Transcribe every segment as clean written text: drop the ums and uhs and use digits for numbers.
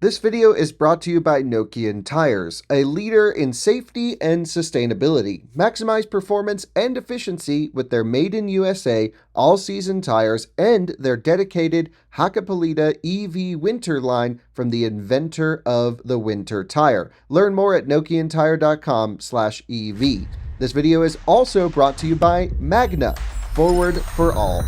This video is brought to you by Nokian Tires, a leader in safety and sustainability. Maximize performance and efficiency with their made in USA all-season tires and their dedicated Hakkapeliitta EV winter line from the inventor of the winter tire. Learn more at nokiantire.com/EV. This video is also brought to you by Magna, forward for all.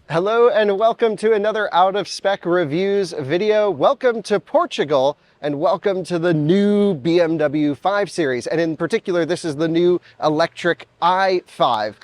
Hello and welcome to another Out of Spec Reviews video. Welcome to Portugal and welcome to the new BMW 5 Series. And in particular, this is the new electric i5.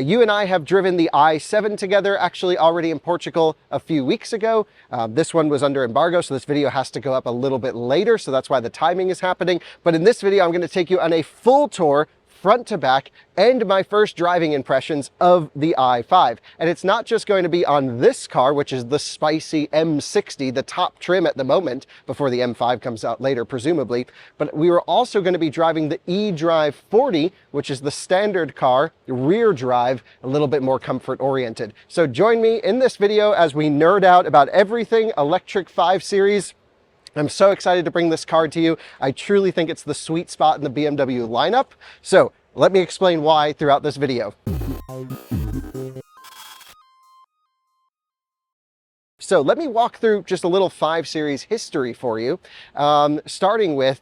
You and I have driven the i7 together, actually already in Portugal a few weeks ago. This one was under embargo, so this video has to go up a little bit later, so that's why the timing is happening. But in this video, I'm going to take you on a full tour front to back, and my first driving impressions of the i5. And it's not just going to be on this car, which is the spicy M60, the top trim at the moment, before the M5 comes out later, presumably, but we were also going to be driving the iDrive 40, which is the standard car, rear drive, a little bit more comfort oriented. So join me in this video as we nerd out about everything electric 5 Series. I'm so excited to bring this car to you. I truly think it's the sweet spot in the BMW lineup. So let me explain why throughout this video. So let me walk through just a little 5 Series history for you, starting with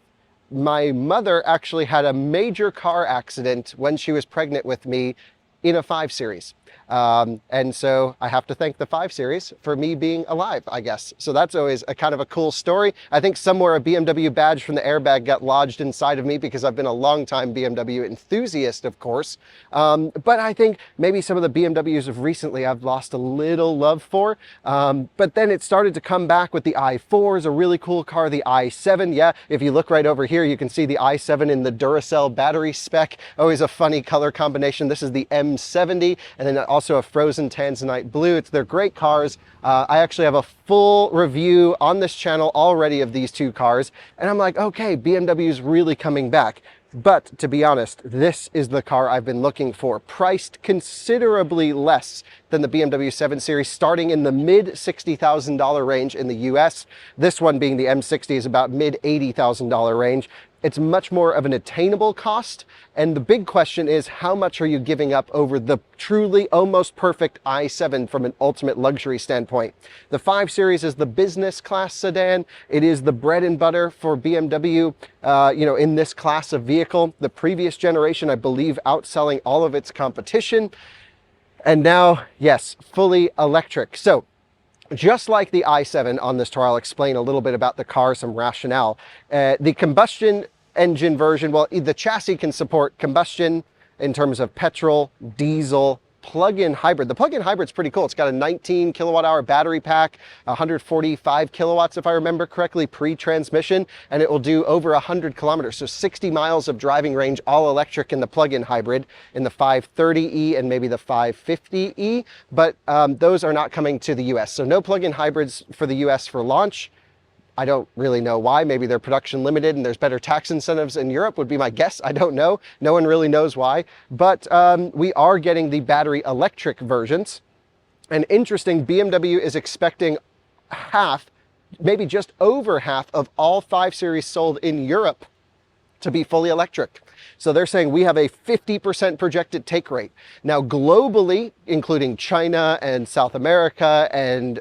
my mother actually had a major car accident when she was pregnant with me in a 5 Series. And so I have to thank the 5 Series for me being alive, I guess. So that's always a kind of a cool story. I think somewhere a BMW badge from the airbag got lodged inside of me because I've been a long-time BMW enthusiast, of course. But I think maybe some of the BMWs of recently I've lost a little love for. But then it started to come back with the i4 is a really cool car, the i7. Yeah, if you look right over here, you can see the i7 in the Duracell battery spec. Always a funny color combination. This is the M60, and then also a frozen tanzanite blue. They're great cars. I actually have a full review on this channel already of these two cars, and I'm like, okay, BMW's really coming back. But to be honest, this is the car I've been looking for, priced considerably less than the BMW 7 Series, starting in the mid $60,000 range in the US. This one, being the M60, is about mid $80,000 range. It's much more of an attainable cost. And the big question is, how much are you giving up over the truly almost perfect i7 from an ultimate luxury standpoint? The 5 Series is the business class sedan. It is the bread and butter for BMW, in this class of vehicle. The previous generation, I believe, outselling all of its competition. And now, yes, fully electric. So just like the i7 on this tour, I'll explain a little bit about the car, some rationale. The combustion engine version, well, the chassis can support combustion in terms of petrol, diesel, plug-in hybrid. The plug-in hybrid's pretty cool. It's got a 19 kilowatt hour battery pack, 145 kilowatts, if I remember correctly, pre-transmission, and it will do over 100 kilometers. So 60 miles of driving range, all electric in the plug-in hybrid, in the 530e and maybe the 550e, but those are not coming to the US. So no plug-in hybrids for the US for launch. I don't really know why. Maybe they're production limited and there's better tax incentives in Europe would be my guess. I don't know. No one really knows why. But we are getting the battery electric versions. And interesting, BMW is expecting half, maybe just over half of all 5 Series sold in Europe to be fully electric. So they're saying we have a 50% projected take rate. Now globally, including China and South America and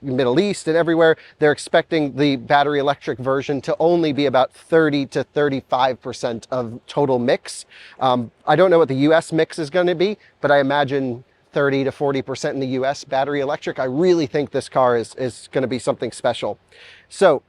Middle East and everywhere, they're expecting the battery electric version to only be about 30 to 35% of total mix. I don't know what the US mix is going to be, but I imagine 30 to 40% in the US battery electric. I really think this car is going to be something special. So,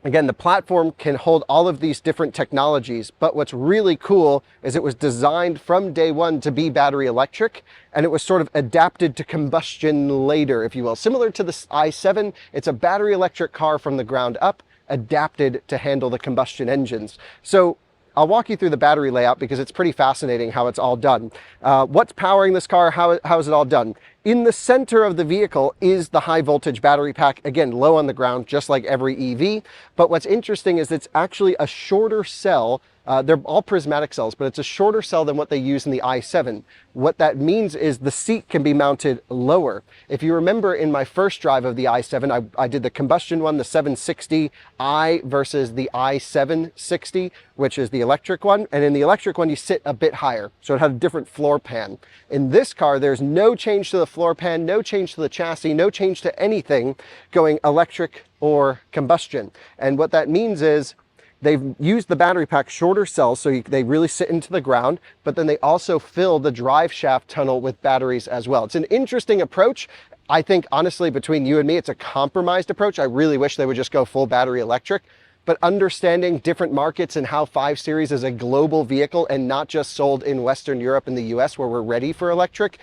again, the platform can hold all of these different technologies, but what's really cool is it was designed from day one to be battery electric, and it was sort of adapted to combustion later, if you will. Similar to the i7, it's a battery electric car from the ground up, adapted to handle the combustion engines. So I'll walk you through the battery layout because it's pretty fascinating how it's all done. What's powering this car? How is it all done? In the center of the vehicle is the high voltage battery pack, again, low on the ground, just like every EV. But what's interesting is it's actually a shorter cell They're all prismatic cells, but it's a shorter cell than what they use in the i7. What that means is the seat can be mounted lower. If you remember in my first drive of the i7, I did the combustion one, the 760i versus the i760, which is the electric one. And in the electric one, you sit a bit higher. So it had a different floor pan. In this car, there's no change to the floor pan, no change to the chassis, no change to anything going electric or combustion. And what that means is they've used the battery pack shorter cells, so they really sit into the ground, but then they also fill the drive shaft tunnel with batteries as well. It's an interesting approach. I think, honestly, between you and me, it's a compromised approach. I really wish they would just go full battery electric, but understanding different markets and how 5 Series is a global vehicle and not just sold in Western Europe and the US where we're ready for electric,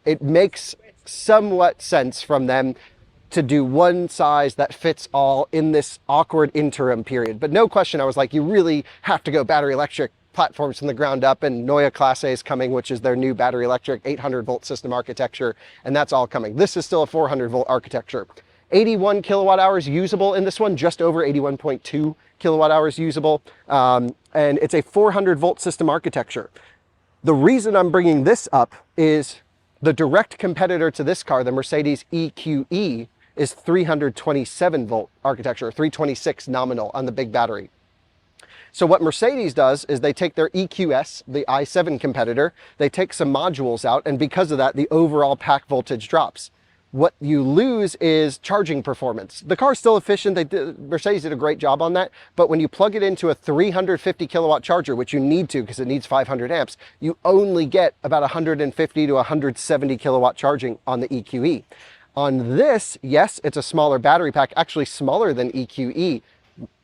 it makes somewhat sense from them to do one size that fits all in this awkward interim period. But no question, I was like, you really have to go battery electric platforms from the ground up, and Neue Klasse is coming, which is their new battery electric 800 volt system architecture, and that's all coming. This is still a 400 volt architecture. 81 kilowatt hours usable in this one, just over 81.2 kilowatt hours usable, and it's a 400 volt system architecture. The reason I'm bringing this up is the direct competitor to this car, the Mercedes EQE, is 327 volt architecture, 326 nominal on the big battery. So what Mercedes does is they take their EQS, the i7 competitor, they take some modules out, and because of that, the overall pack voltage drops. What you lose is charging performance. The car's still efficient. Mercedes did a great job on that, but when you plug it into a 350 kilowatt charger, which you need to because it needs 500 amps, you only get about 150 to 170 kilowatt charging on the EQE. On this, yes, it's a smaller battery pack, actually smaller than EQE.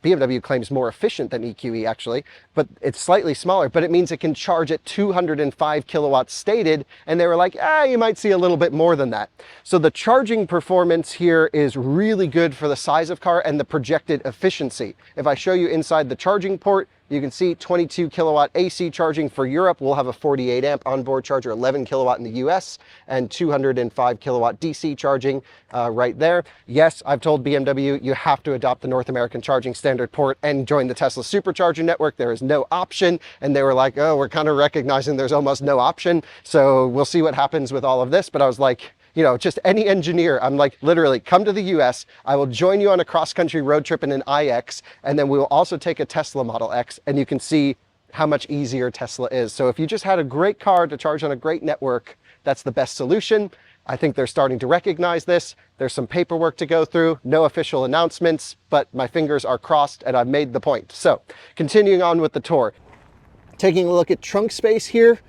BMW claims more efficient than EQE actually, but it's slightly smaller, but it means it can charge at 205 kilowatts stated, and they were like, you might see a little bit more than that. So the charging performance here is really good for the size of car and the projected efficiency. If I show you inside the charging port, you can see 22 kilowatt AC charging for Europe. We'll have a 48 amp onboard charger, 11 kilowatt in the US, and 205 kilowatt DC charging right there. Yes, I've told BMW you have to adopt the North American charging standard port and join the Tesla supercharger network. There is no option. And they were like, oh, we're kind of recognizing there's almost no option. So we'll see what happens with all of this. But I was like, you know, just any engineer, I'm like, literally, come to the US, I will join you on a cross-country road trip in an iX, and then we will also take a Tesla Model X, and you can see how much easier Tesla is. So if you just had a great car to charge on a great network, that's the best solution. I think they're starting to recognize this. There's some paperwork to go through, no official announcements, but my fingers are crossed and I've made the point. So continuing on with the tour, taking a look at trunk space here,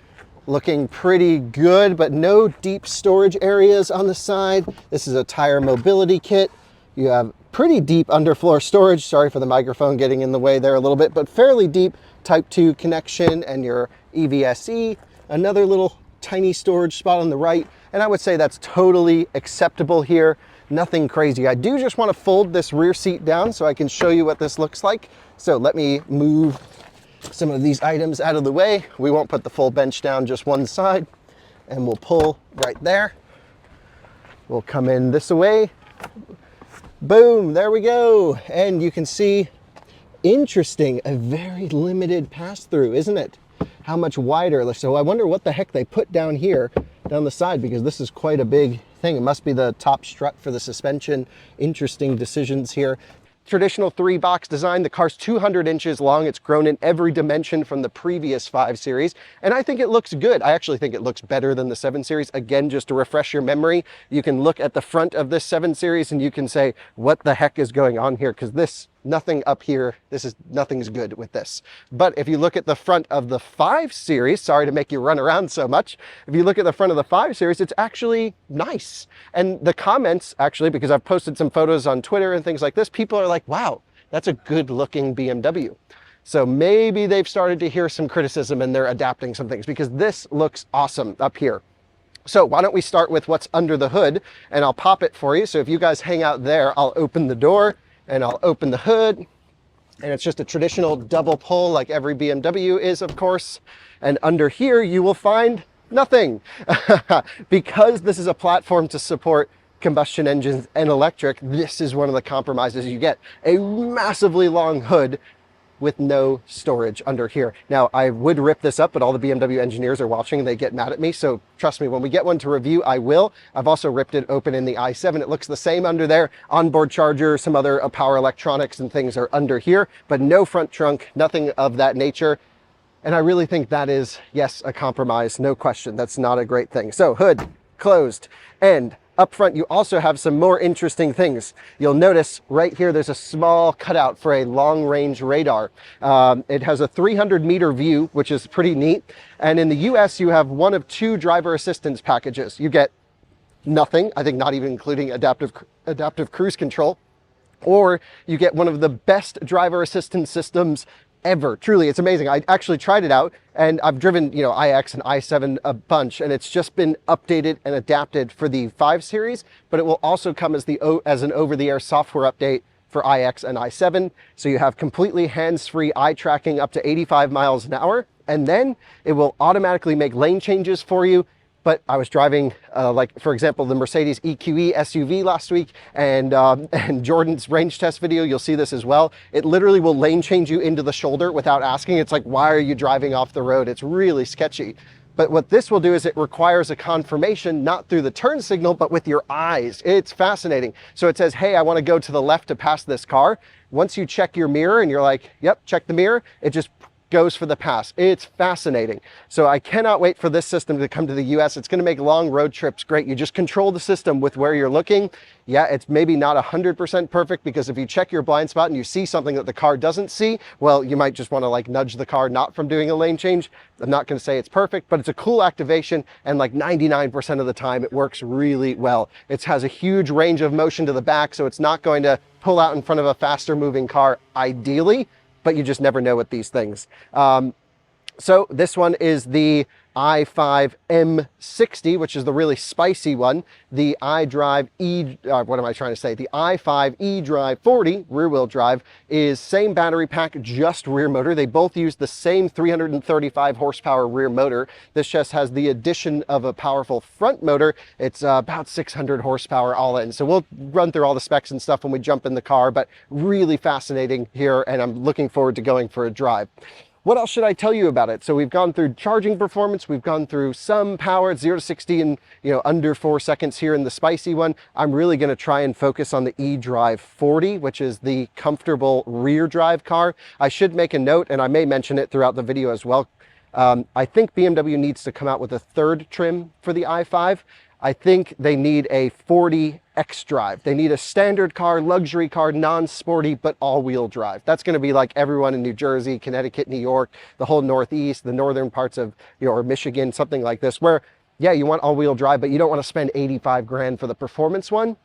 looking pretty good, but no deep storage areas on the side. This is a tire mobility kit. You have pretty deep underfloor storage. Sorry for the microphone getting in the way there a little bit, but fairly deep Type 2 connection and your EVSE. Another little tiny storage spot on the right. And I would say that's totally acceptable here. Nothing crazy. I do just want to fold this rear seat down so I can show you what this looks like. So let me move some of these items out of the way. We won't put the full bench down, just one side, and we'll pull right there. We'll come in this way. Boom, there we go. And you can see, interesting, a very limited pass-through, isn't it? How much wider? So I wonder what the heck they put down here, down the side, because this is quite a big thing. It must be the top strut for the suspension. Interesting decisions here. Traditional 3-box design. The car's 200 inches long. It's grown in every dimension from the previous 5 Series, and I think it looks good. I actually think it looks better than the 7 Series. Again, just to refresh your memory, you can look at the front of this 7 Series and you can say, what the heck is going on here? Because this, nothing up here, nothing's good with this. But if you look at the front of the 5 Series, sorry to make you run around so much, if you look at the front of the 5 Series, it's actually nice. And the comments, actually, because I've posted some photos on Twitter and things like this, people are like, wow, that's a good looking BMW. So maybe they've started to hear some criticism and they're adapting some things, because this looks awesome up here. So why don't we start with what's under the hood, and I'll pop it for you. So if you guys hang out there, I'll open the door and I'll open the hood, and it's just a traditional double pull like every BMW is, of course. And under here you will find nothing. Because this is a platform to support combustion engines and electric, this is one of the compromises you get. A massively long hood with no storage under here. Now, I would rip this up, but all the BMW engineers are watching and they get mad at me. So trust me, when we get one to review, I will. I've also ripped it open in the i7. It looks the same under there. Onboard charger, some other power electronics and things are under here, but no front trunk, nothing of that nature. And I really think that is, yes, a compromise, no question. That's not a great thing. So hood closed, and up front, you also have some more interesting things. You'll notice right here, there's a small cutout for a long-range radar. It has a 300-meter view, which is pretty neat. And in the US, you have one of two driver assistance packages. You get nothing, I think not even including adaptive cruise control, or you get one of the best driver assistance systems ever. Truly, it's amazing. I actually tried it out, and I've driven, iX and i7 a bunch, and it's just been updated and adapted for the 5 Series, but it will also come as an over-the-air software update for iX and i7. So you have completely hands-free eye tracking up to 85 miles an hour, and then it will automatically make lane changes for you. But I was driving, like, for example, the Mercedes EQE SUV last week, and Jordan's range test video, you'll see this as well. It literally will lane change you into the shoulder without asking. It's like, why are you driving off the road? It's really sketchy. But what this will do is it requires a confirmation, not through the turn signal, but with your eyes. It's fascinating. So it says, hey, I want to go to the left to pass this car. Once you check your mirror and you're like, yep, check the mirror, it just goes for the pass. It's fascinating. So I cannot wait for this system to come to the US. It's going to make long road trips great. You just control the system with where you're looking. Yeah, it's maybe not 100% perfect, because if you check your blind spot and you see something that the car doesn't see, well, you might just want to like nudge the car not from doing a lane change. I'm not going to say it's perfect, but it's a cool activation, and like 99% of the time it works really well. It has a huge range of motion to the back, so it's not going to pull out in front of a faster moving car ideally, but you just never know with these things. So this one is the i5 M60, which is the really spicy one. The iDrive the i5 eDrive 40 rear-wheel drive is same battery pack, just rear motor. They both use the same 335 horsepower rear motor. This just has the addition of a powerful front motor. It's about 600 horsepower all in. So we'll run through all the specs and stuff when we jump in the car, but really fascinating here, and I'm looking forward to going for a drive. What else should I tell you about it? So we've gone through charging performance, we've gone through some power, 0 to 60 in under 4 seconds here in the spicy one. I'm really going to try and focus on the eDrive 40, which is the comfortable rear drive car. I should make a note, and I may mention it throughout the video as well. I think BMW needs to come out with a third trim for the i5. I think they need a 40 xDrive. They need a standard car, luxury car, non-sporty, but all-wheel drive. That's going to be like everyone in New Jersey, Connecticut, New York, the whole Northeast, the northern parts of, or Michigan, something like this, where, yeah, you want all-wheel drive, but you don't want to spend 85 grand for the performance one.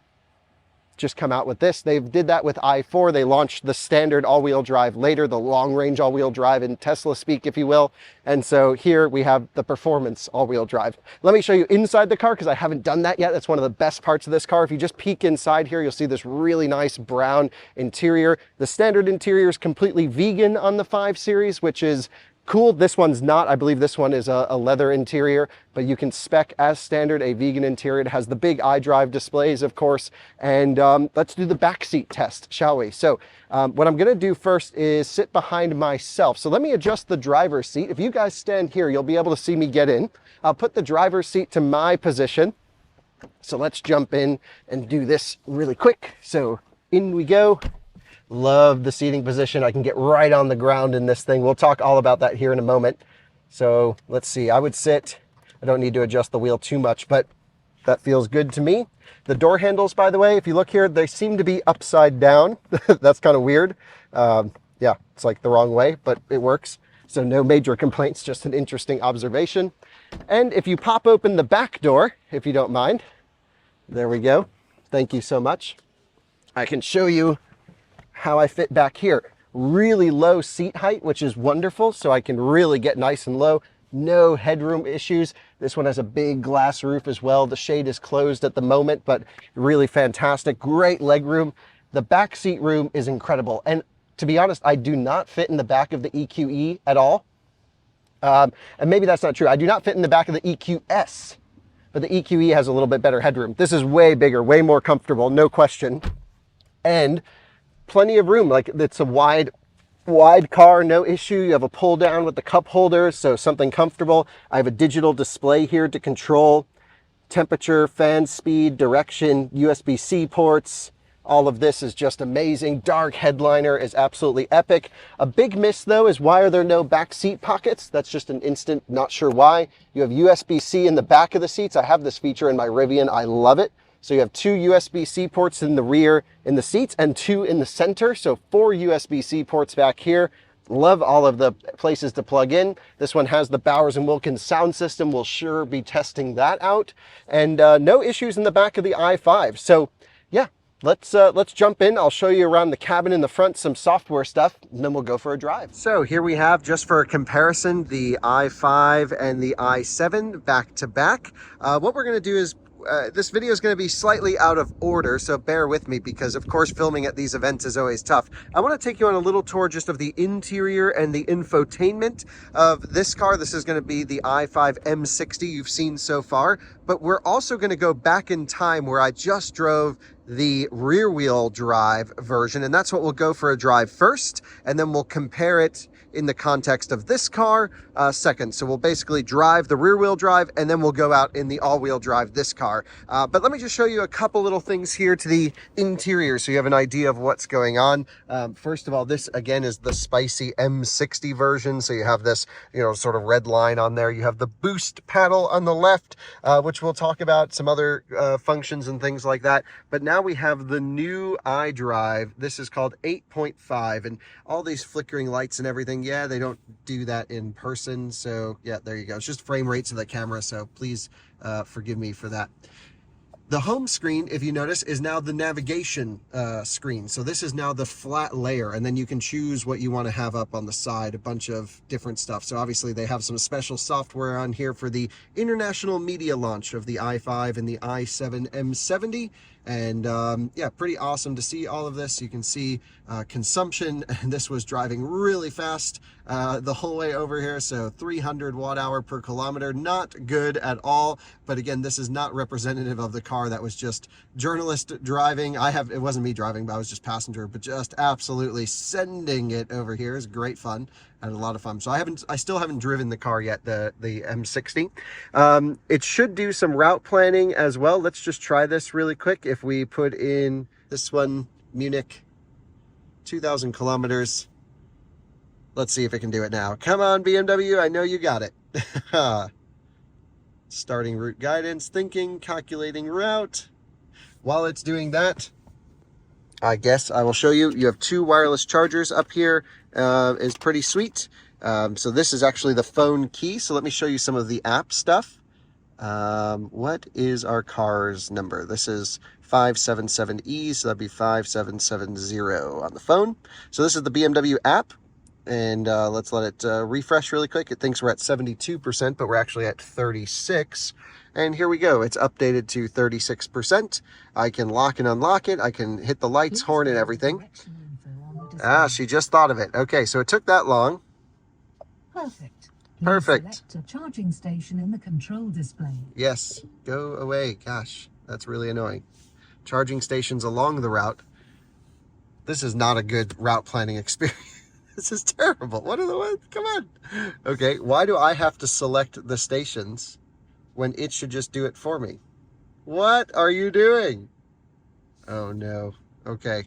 Just come out with this. They did that with i4. They launched the standard all-wheel drive later, the long-range all-wheel drive in Tesla speak, if you will. And so here we have the performance all-wheel drive. Let me show you inside the car, because I haven't done that yet. That's one of the best parts of this car. If you just peek inside here, you'll see this really nice brown interior. The standard interior is completely vegan on the 5 Series, which is cool. This one's not. I believe this one is a leather interior, but you can spec as standard a vegan interior. It has the big iDrive displays, of course. And let's do the backseat test, shall we? So what I'm going to do first is sit behind myself. So let me adjust the driver's seat. If you guys stand here, you'll be able to see me get in. I'll put the driver's seat to my position. So let's jump in and do this really quick. So in we go. Love the seating position. I can get right on the ground in this thing. We'll talk all about that here in a moment. So let's see, I would sit. I don't need to adjust the wheel too much, but that feels good to me. The door handles, by the way, if you look here, they seem to be upside down. That's kind of weird. Yeah, it's like the wrong way, but it works. So no major complaints, just an interesting observation. And if you pop open the back door, if you don't mind, there we go. Thank you so much. I can show you how I fit back here. Really low seat height, which is wonderful, so I can really get nice and low. No headroom issues. This one has a big glass roof as well. The shade is closed at the moment, but really fantastic. Great leg room. The back seat room is incredible. And to be honest, I do not fit in the back of the EQE at all. And maybe that's not true. I do not fit in the back of the EQS, but the EQE has a little bit better headroom. This is way bigger, way more comfortable, no question. And plenty of room. Like, it's a wide Wide car, no issue. You have a pull down with the cup holder, so something comfortable. I have a digital display here to control temperature, fan speed, direction, USB-C ports. All of this is just amazing. Dark headliner is absolutely epic. A big miss though is why are there no back seat pockets? That's just an instant, not sure why. You have USB-C in the back of the seats. I have this feature in my Rivian. I love it. So you have 2 USB-C ports in the rear in the seats and 2 in the center. So 4 USB-C ports back here. Love all of the places to plug in. This one has the Bowers & Wilkins sound system. We'll sure be testing that out. And no issues in the back of the i5. So yeah, let's jump in. I'll show you around the cabin in the front, some software stuff, and then we'll go for a drive. So here we have, just for a comparison, the i5 and the i7 back to back. What we're going to do is this video is going to be slightly out of order, so bear with me because, of course, filming at these events is always tough. I want to take you on a little tour just of the interior and the infotainment of this car. This is going to be the i5 M60 you've seen so far, but we're also going to go back in time where I just drove the rear-wheel drive version, and that's what we'll go for a drive first, and then we'll compare it in the context of this car second. So we'll basically drive the rear-wheel drive, and then we'll go out in the all-wheel drive this car. But let me just show you a couple little things here to the interior so you have an idea of what's going on. First of all, this again is the spicy M60 version. So you have this, you know, sort of red line on there. You have the boost paddle on the left, which we'll talk about, some other functions and things like that. But now we have the new iDrive. This is called 8.5, and all these flickering lights and everything. Yeah, they don't do that in person. So yeah, there you go. It's just frame rates of the camera. So please forgive me for that. The home screen, if you notice, is now the navigation screen. So this is now the flat layer, and then you can choose what you want to have up on the side, a bunch of different stuff. So obviously they have some special software on here for the international media launch of the i5 and the i7 M70. And yeah, pretty awesome to see all of this. You can see consumption, and this was driving really fast the whole way over here. So 300 watt-hour per kilometer, not good at all. But again, this is not representative of the car. That was just journalist driving. It wasn't me driving, but I was just passenger, but just absolutely sending it over here. It's great fun. I had a lot of fun. So I still haven't driven the car yet, the M60. It should do some route planning as well. Let's just try this really quick. If we put in this one, Munich, 2,000 kilometers. Let's see if it can do it now. Come on, BMW, I know you got it. Starting route guidance, thinking, calculating route. While it's doing that, I guess I will show you. You have 2 wireless chargers up here. Is pretty sweet. So this is actually the phone key. So let me show you some of the app stuff. What is our car's number? This is 577E, so that'd be 5770 on the phone. So this is the BMW app. And let's let it refresh really quick. It thinks we're at 72%, but we're actually at 36%. And here we go. It's updated to 36%. I can lock and unlock it. I can hit the lights, horn, and everything. She just thought of it. Okay, so it took that long. Perfect. Perfect. Select a charging station in the control display. Yes, go away. Gosh, that's really annoying. Charging stations along the route. This is not a good route planning experience. This is terrible. What are the ones? Come on. Okay, why do I have to select the stations when it should just do it for me? What are you doing? Oh no. Okay.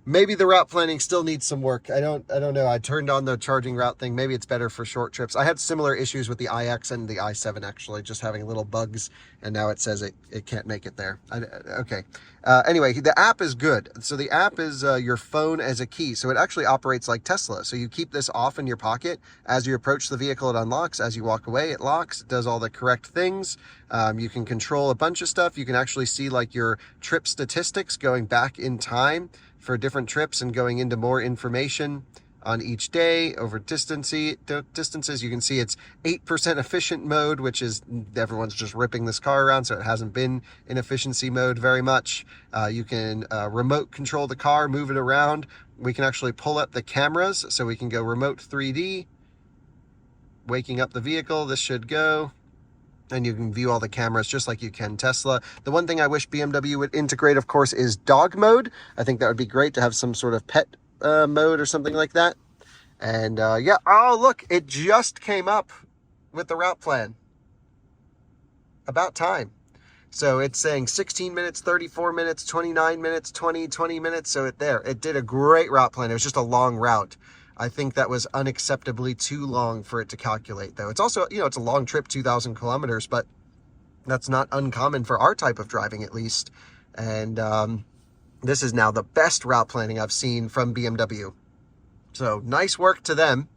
Maybe the route planning still needs some work. I don't know. I turned on the charging route thing. Maybe it's better for short trips. I had similar issues with the iX and the i7 actually, just having little bugs, and now it says it can't make it there. Okay. Anyway, the app is good. So the app is your phone as a key. So it actually operates like Tesla. So you keep this off in your pocket. As you approach the vehicle, it unlocks. As you walk away, it locks. It does all the correct things. You can control a bunch of stuff. You can actually see like your trip statistics going back in time for different trips and going into more information on each day over distances. You can see it's 8% efficient mode, which is everyone's just ripping this car around, so it hasn't been in efficiency mode very much. You can remote control the car, move it around. We can actually pull up the cameras, so we can go remote 3D, waking up the vehicle. This should go. And you can view all the cameras just like you can Tesla. The one thing I wish BMW would integrate, of course, is dog mode. I think that would be great to have some sort of pet mode or something like that. And yeah, oh, look, it just came up with the route plan. About time. So it's saying 16 minutes, 34 minutes, 29 minutes, 20 minutes. So it did a great route plan. It was just a long route. I think that was unacceptably too long for it to calculate, though. It's also, it's a long trip, 2,000 kilometers, but that's not uncommon for our type of driving, at least. And this is now the best route planning I've seen from BMW. So nice work to them.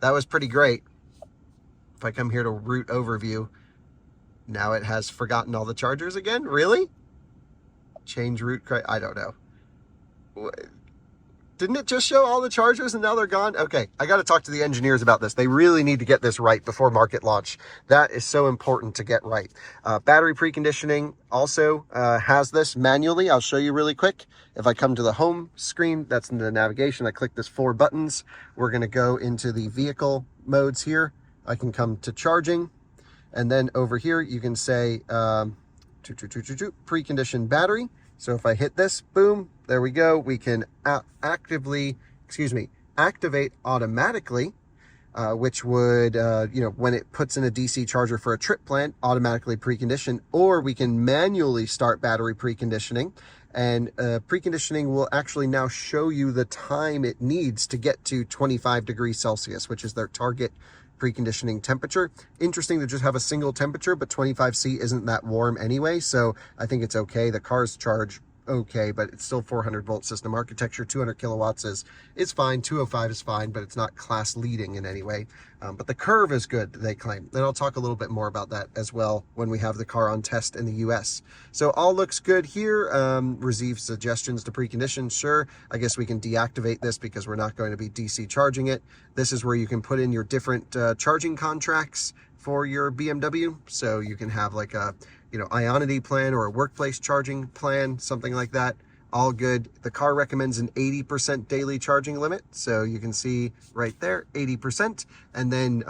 That was pretty great. If I come here to route overview, now it has forgotten all the chargers again? Really? Change route, I don't know. Didn't it just show all the chargers and now they're gone? Okay, I got to talk to the engineers about this. They really need to get this right before market launch. That is so important to get right. Battery preconditioning also has this manually. I'll show you really quick. If I come to the home screen, that's in the navigation. I click this 4 buttons. We're going to go into the vehicle modes here. I can come to charging. And then over here, you can say preconditioned battery. So if I hit this, boom, there we go. We can activate automatically, which would, when it puts in a DC charger for a trip plan, automatically precondition, or we can manually start battery preconditioning. And preconditioning will actually now show you the time it needs to get to 25 degrees Celsius, which is their target preconditioning temperature. Interesting to just have a single temperature, but 25C isn't that warm anyway, so I think it's okay. The cars charge okay, but it's still 400 volt system architecture. 200 kilowatts is fine. 205 is fine, but it's not class leading in any way. But the curve is good, they claim. And I'll talk a little bit more about that as well when we have the car on test in the US. So all looks good here. Receive suggestions to precondition. Sure, I guess we can deactivate this because we're not going to be DC charging it. This is where you can put in your different charging contracts for your BMW. So you can have like a Ionity plan or a workplace charging plan, something like that. All good. The car recommends an 80% daily charging limit. So you can see right there, 80%. And then,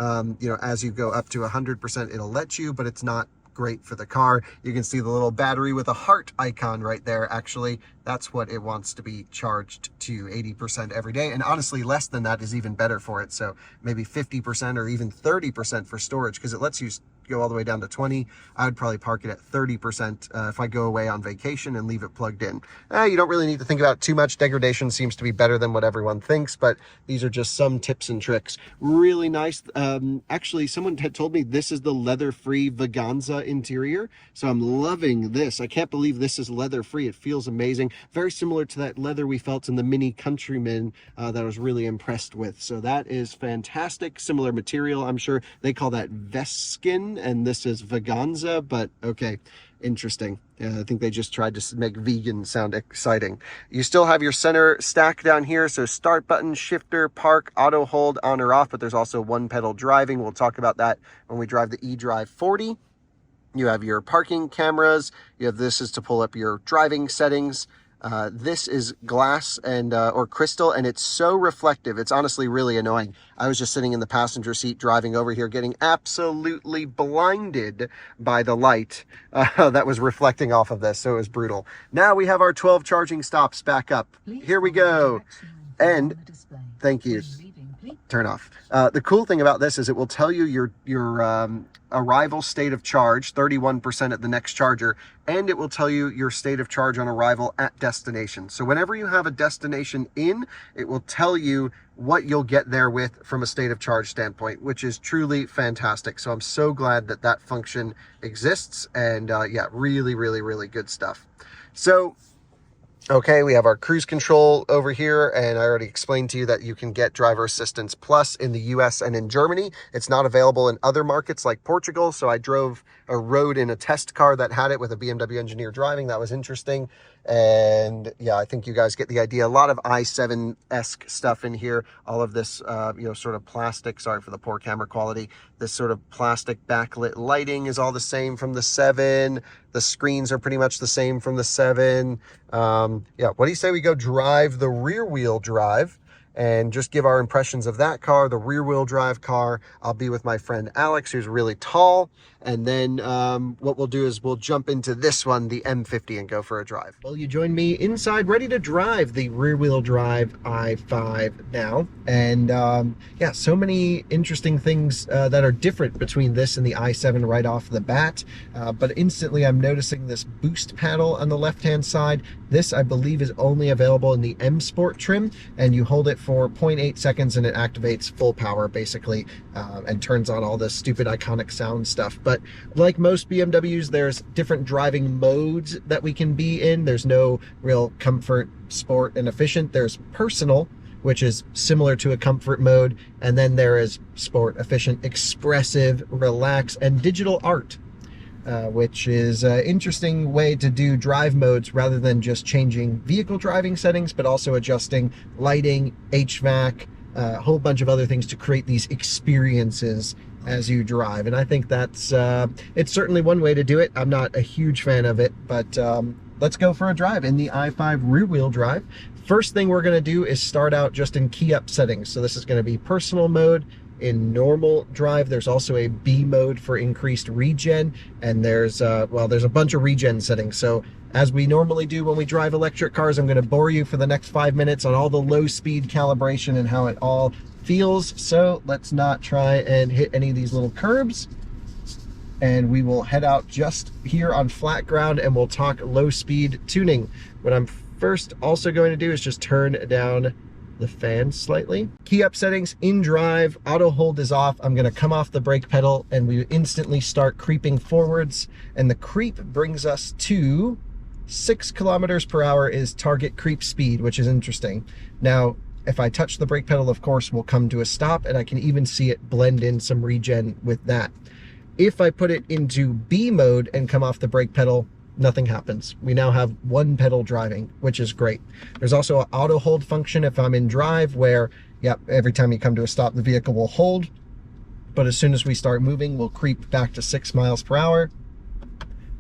as you go up to 100%, it'll let you, but it's not great for the car. You can see the little battery with a heart icon right there. Actually, that's what it wants to be charged to, 80% every day. And honestly, less than that is even better for it. So maybe 50% or even 30% for storage, because it lets you go all the way down to 20. I would probably park it at 30% if I go away on vacation and leave it plugged in. You don't really need to think about it too much. Degradation seems to be better than what everyone thinks, but these are just some tips and tricks. Really nice. Actually, someone had told me this is the leather-free Vaganza interior, so I'm loving this. I can't believe this is leather-free. It feels amazing. Very similar to that leather we felt in the Mini Countryman that I was really impressed with. So that is fantastic. Similar material, I'm sure. They call that vest skin, and this is Vaganza, but okay, interesting. I think they just tried to make vegan sound exciting. You still have your center stack down here, so start button, shifter, park, auto hold, on or off, but there's also one pedal driving. We'll talk about that when we drive the iDrive 40. You have your parking cameras. You have this is to pull up your driving settings. This is glass and or crystal, and it's so reflective. It's honestly really annoying. I was just sitting in the passenger seat driving over here getting absolutely blinded by the light that was reflecting off of this, so it was brutal. Now we have our 12 charging stops back up. Here we go. And thank you. Turn off. The cool thing about this is it will tell you your arrival state of charge, 31% at the next charger, and it will tell you your state of charge on arrival at destination. So whenever you have a destination in, it will tell you what you'll get there with from a state of charge standpoint, which is truly fantastic. So I'm so glad that that function exists, and yeah, really, really, really good stuff. So okay, we have our cruise control over here, and I already explained to you that you can get Driver Assistance Plus in the US and in Germany. It's not available in other markets like Portugal, so I rode in a test car that had it with a BMW engineer driving. That was interesting. And yeah, I think you guys get the idea. A lot of i7-esque stuff in here. All of this, sort of plastic, sorry for the poor camera quality. This sort of plastic backlit lighting is all the same from the 7. The screens are pretty much the same from the 7. Yeah, what do you say we go drive the rear wheel drive and just give our impressions of that car, the rear wheel drive car. I'll be with my friend Alex, who's really tall. And then what we'll do is we'll jump into this one, the M50, and go for a drive. Well, you join me inside, ready to drive the rear-wheel drive i5 now. And yeah, so many interesting things that are different between this and the i7 right off the bat. But instantly I'm noticing this boost paddle on the left-hand side. This, I believe, is only available in the M Sport trim, and you hold it for 0.8 seconds and it activates full power, basically, and turns on all this stupid iconic sound stuff. But like most BMWs, there's different driving modes that we can be in. There's no real comfort, sport, and efficient. There's personal, which is similar to a comfort mode, and then there is sport, efficient, expressive, relax, and digital art. Which is an interesting way to do drive modes rather than just changing vehicle driving settings, but also adjusting lighting, HVAC, a whole bunch of other things to create these experiences as you drive. And I think that's, it's certainly one way to do it. I'm not a huge fan of it, but let's go for a drive in the i5 rear-wheel drive. First thing we're gonna do is start out just in key up settings. So this is gonna be personal mode. In normal drive, there's also a B mode for increased regen, and there's well, there's a bunch of regen settings. So as we normally do when we drive electric cars, I'm going to bore you for the next 5 minutes on all the low speed calibration and how it all feels. So let's not try and hit any of these little curbs, and we will head out just here on flat ground and we'll talk low speed tuning. What I'm first also going to do is just turn down the fan slightly. Key up settings, in drive, auto hold is off. I'm gonna come off the brake pedal and we instantly start creeping forwards, and the creep brings us to 6 kilometers per hour is target creep speed, which is interesting. Now, if I touch the brake pedal, of course, we'll come to a stop, and I can even see it blend in some regen with that. If I put it into B mode and come off the brake pedal, nothing happens. We now have one pedal driving, which is great. There's also an auto hold function if I'm in drive where, yep, every time you come to a stop, the vehicle will hold. But as soon as we start moving, we'll creep back to 6 miles per hour,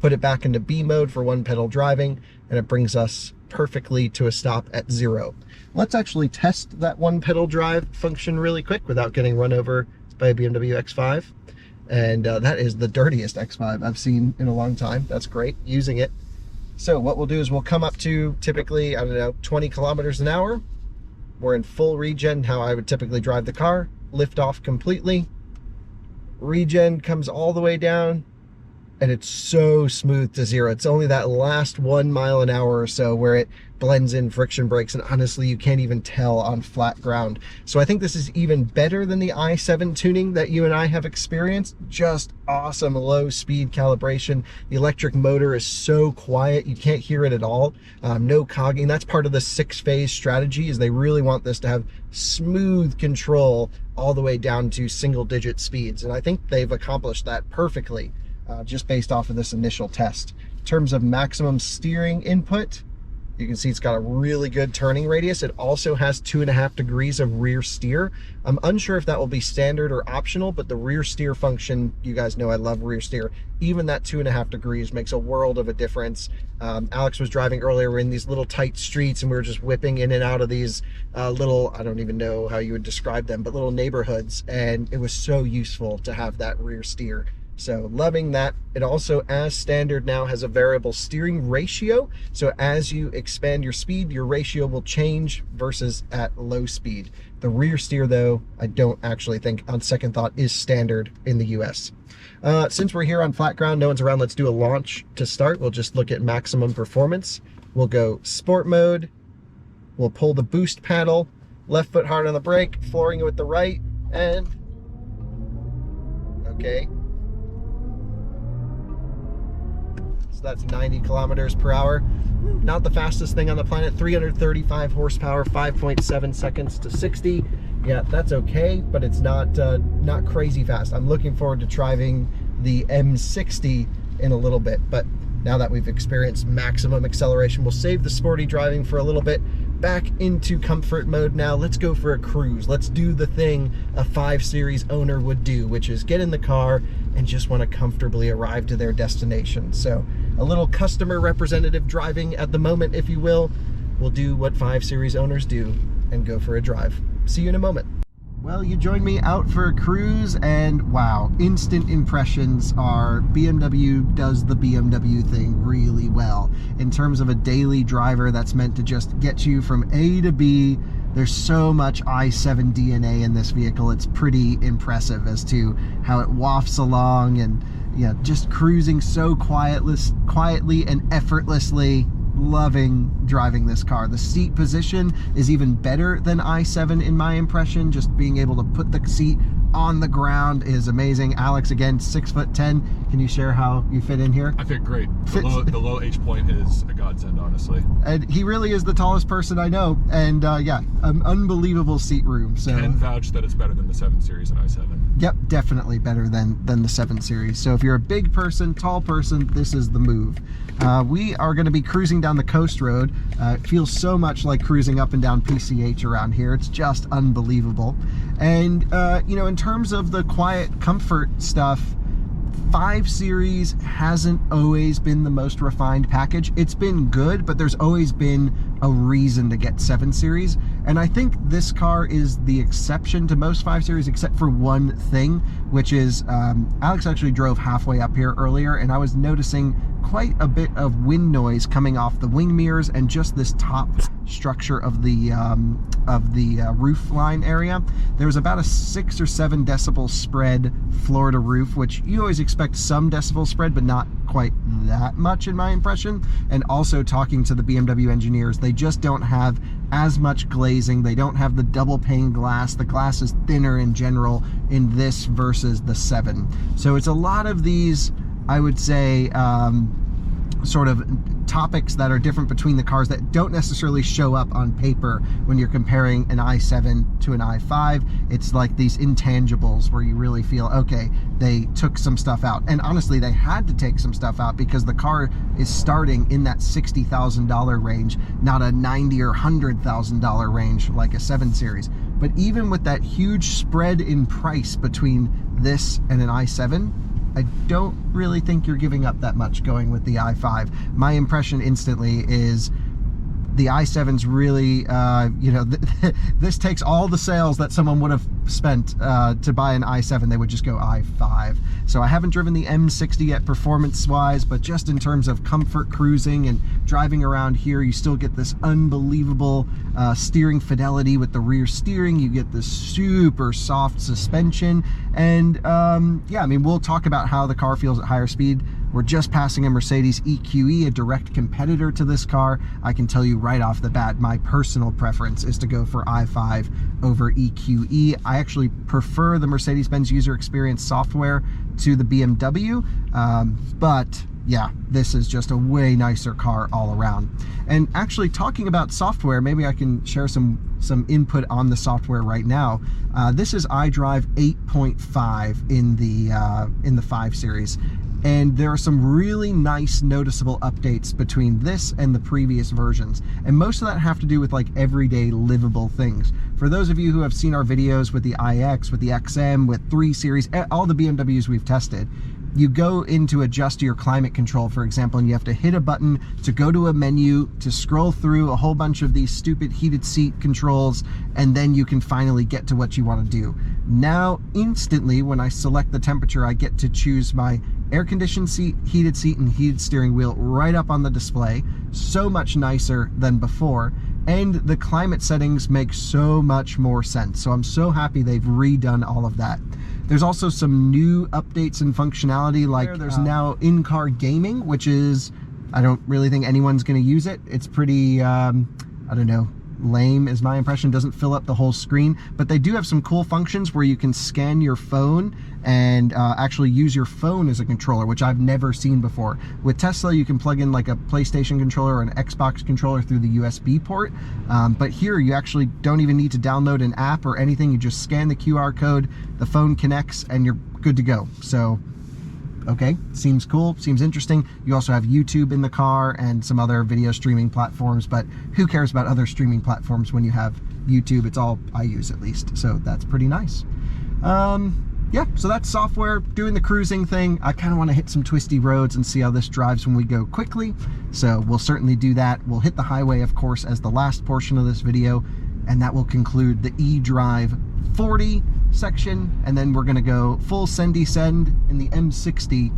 put it back into B mode for one pedal driving, and it brings us perfectly to a stop at 0. Let's actually test that one pedal drive function really quick without getting run over by a BMW X5. And that is the dirtiest X5 I've seen in a long time. That's great, using it. So what we'll do is we'll come up to typically, I don't know, 20 kilometers an hour. We're in full regen, how I would typically drive the car. Lift off completely. Regen comes all the way down, and it's so smooth to 0. It's only that last 1 mile an hour or so where it blends in friction brakes, and honestly, you can't even tell on flat ground. So I think this is even better than the i7 tuning that you and I have experienced. Just awesome low speed calibration. The electric motor is so quiet, you can't hear it at all. No cogging. That's part of the 6-phase strategy, is they really want this to have smooth control all the way down to single-digit speeds, and I think they've accomplished that perfectly. Just based off of this initial test. In terms of maximum steering input, you can see it's got a really good turning radius. It also has 2.5 degrees of rear steer. I'm unsure if that will be standard or optional, but the rear steer function, you guys know I love rear steer. Even that 2.5 degrees makes a world of a difference. Alex was driving earlier, we're in these little tight streets, and we were just whipping in and out of these little, I don't even know how you would describe them, but little neighborhoods, and it was so useful to have that rear steer. So loving that. It also, as standard now, has a variable steering ratio. So as you expand your speed, your ratio will change versus at low speed. The rear steer, though, I don't actually think, on second thought, is standard in the US. Since we're here on flat ground, no one's around, let's do a launch to start. We'll just look at maximum performance. We'll go sport mode. We'll pull the boost paddle, left foot hard on the brake, flooring it with the right, and okay. So that's 90 kilometers per hour. Not the fastest thing on the planet. 335 horsepower, 5.7 seconds to 60. Yeah, that's okay, but it's not not crazy fast. I'm looking forward to driving the M60 in a little bit, but now that we've experienced maximum acceleration, we'll save the sporty driving for a little bit. Back into comfort mode now. Let's go for a cruise. Let's do the thing a 5 Series owner would do, which is get in the car and just want to comfortably arrive to their destination. So a little customer representative driving at the moment, if you will. We'll do what 5 Series owners do and go for a drive. See you in a moment. Well, you joined me out for a cruise, and wow, instant impressions are BMW does the BMW thing really well. In terms of a daily driver that's meant to just get you from A to B, there's so much i7 DNA in this vehicle. It's pretty impressive as to how it wafts along and just cruising so quietly and effortlessly. Loving driving this car. The seat position is even better than i7 in my impression. Just being able to put the seat on the ground is amazing. Alex, again, 6'10". Can you share how you fit in here? I fit great. The low H point is a godsend, honestly. And he really is the tallest person I know. And yeah, an unbelievable seat room. So can vouch that it's better than the 7 Series and i7. Yep, definitely better than the 7 Series. So if you're a big person, tall person, this is the move. We are going to be cruising down the coast road. It feels so much like cruising up and down PCH around here. It's just unbelievable. And in terms of the quiet comfort stuff, 5 Series hasn't always been the most refined package. It's been good, but there's always been a reason to get 7 Series. And I think this car is the exception to most 5 Series, except for one thing, which is Alex actually drove halfway up here earlier, and I was noticing quite a bit of wind noise coming off the wing mirrors and just this top structure of the roof line area. There was about a 6 or 7 decibel spread floor to roof, which you always expect some decibel spread, but not quite that much in my impression. And also talking to the BMW engineers, they just don't have as much glazing. They don't have the double pane glass. The glass is thinner in general in this versus the 7. So it's a lot of these, I would say, sort of topics that are different between the cars that don't necessarily show up on paper when you're comparing an i7 to an i5. It's like these intangibles where you really feel, okay, they took some stuff out. And honestly, they had to take some stuff out because the car is starting in that $60,000 range, not a $90,000 or $100,000 range like a 7 Series. But even with that huge spread in price between this and an i7, I don't really think you're giving up that much going with the i5. My impression instantly is the i7's really, this takes all the sales that someone would have spent to buy an i7. They would just go i5. So I haven't driven the M60 yet performance-wise, but just in terms of comfort cruising and driving around here, you still get this unbelievable steering fidelity with the rear steering. You get this super soft suspension. And yeah, I mean, we'll talk about how the car feels at higher speed. We're just passing a Mercedes EQE, a direct competitor to this car. I can tell you right off the bat, my personal preference is to go for i5 over EQE. I actually prefer the Mercedes-Benz user experience software to the BMW, but yeah, this is just a way nicer car all around. And actually, talking about software, maybe I can share some input on the software right now. This is iDrive 8.5 in the 5 Series. And there are some really nice noticeable updates between this and the previous versions. And most of that have to do with like everyday livable things. For those of you who have seen our videos with the iX, with the XM, with 3 Series, all the BMWs we've tested, you go into adjust your climate control, for example, and you have to hit a button to go to a menu, to scroll through a whole bunch of these stupid heated seat controls, and then you can finally get to what you want to do. Now, instantly, when I select the temperature, I get to choose my air-conditioned seat, and heated steering wheel right up on the display. So much nicer than before. And the climate settings make so much more sense. So I'm so happy they've redone all of that. There's also some new updates and functionality, like there's now in-car gaming, which is, I don't really think anyone's going to use it. It's pretty, I don't know, lame is my impression. Doesn't fill up the whole screen, but they do have some cool functions where you can scan your phone and actually use your phone as a controller, which I've never seen before. With Tesla, you can plug in like a PlayStation controller or an Xbox controller through the USB port, but here you actually don't even need to download an app or anything. You just scan the QR code, the phone connects, and you're good to go. So okay, seems cool, seems interesting. You also have YouTube in the car and some other video streaming platforms, but who cares about other streaming platforms when you have YouTube? It's all I use, at least, so that's pretty nice. Yeah, so that's software, doing the cruising thing. I kind of want to hit some twisty roads and see how this drives when we go quickly, so we'll certainly do that. We'll hit the highway, of course, as the last portion of this video, and that will conclude the eDrive 40 section, and then we're gonna go full send descend in the M60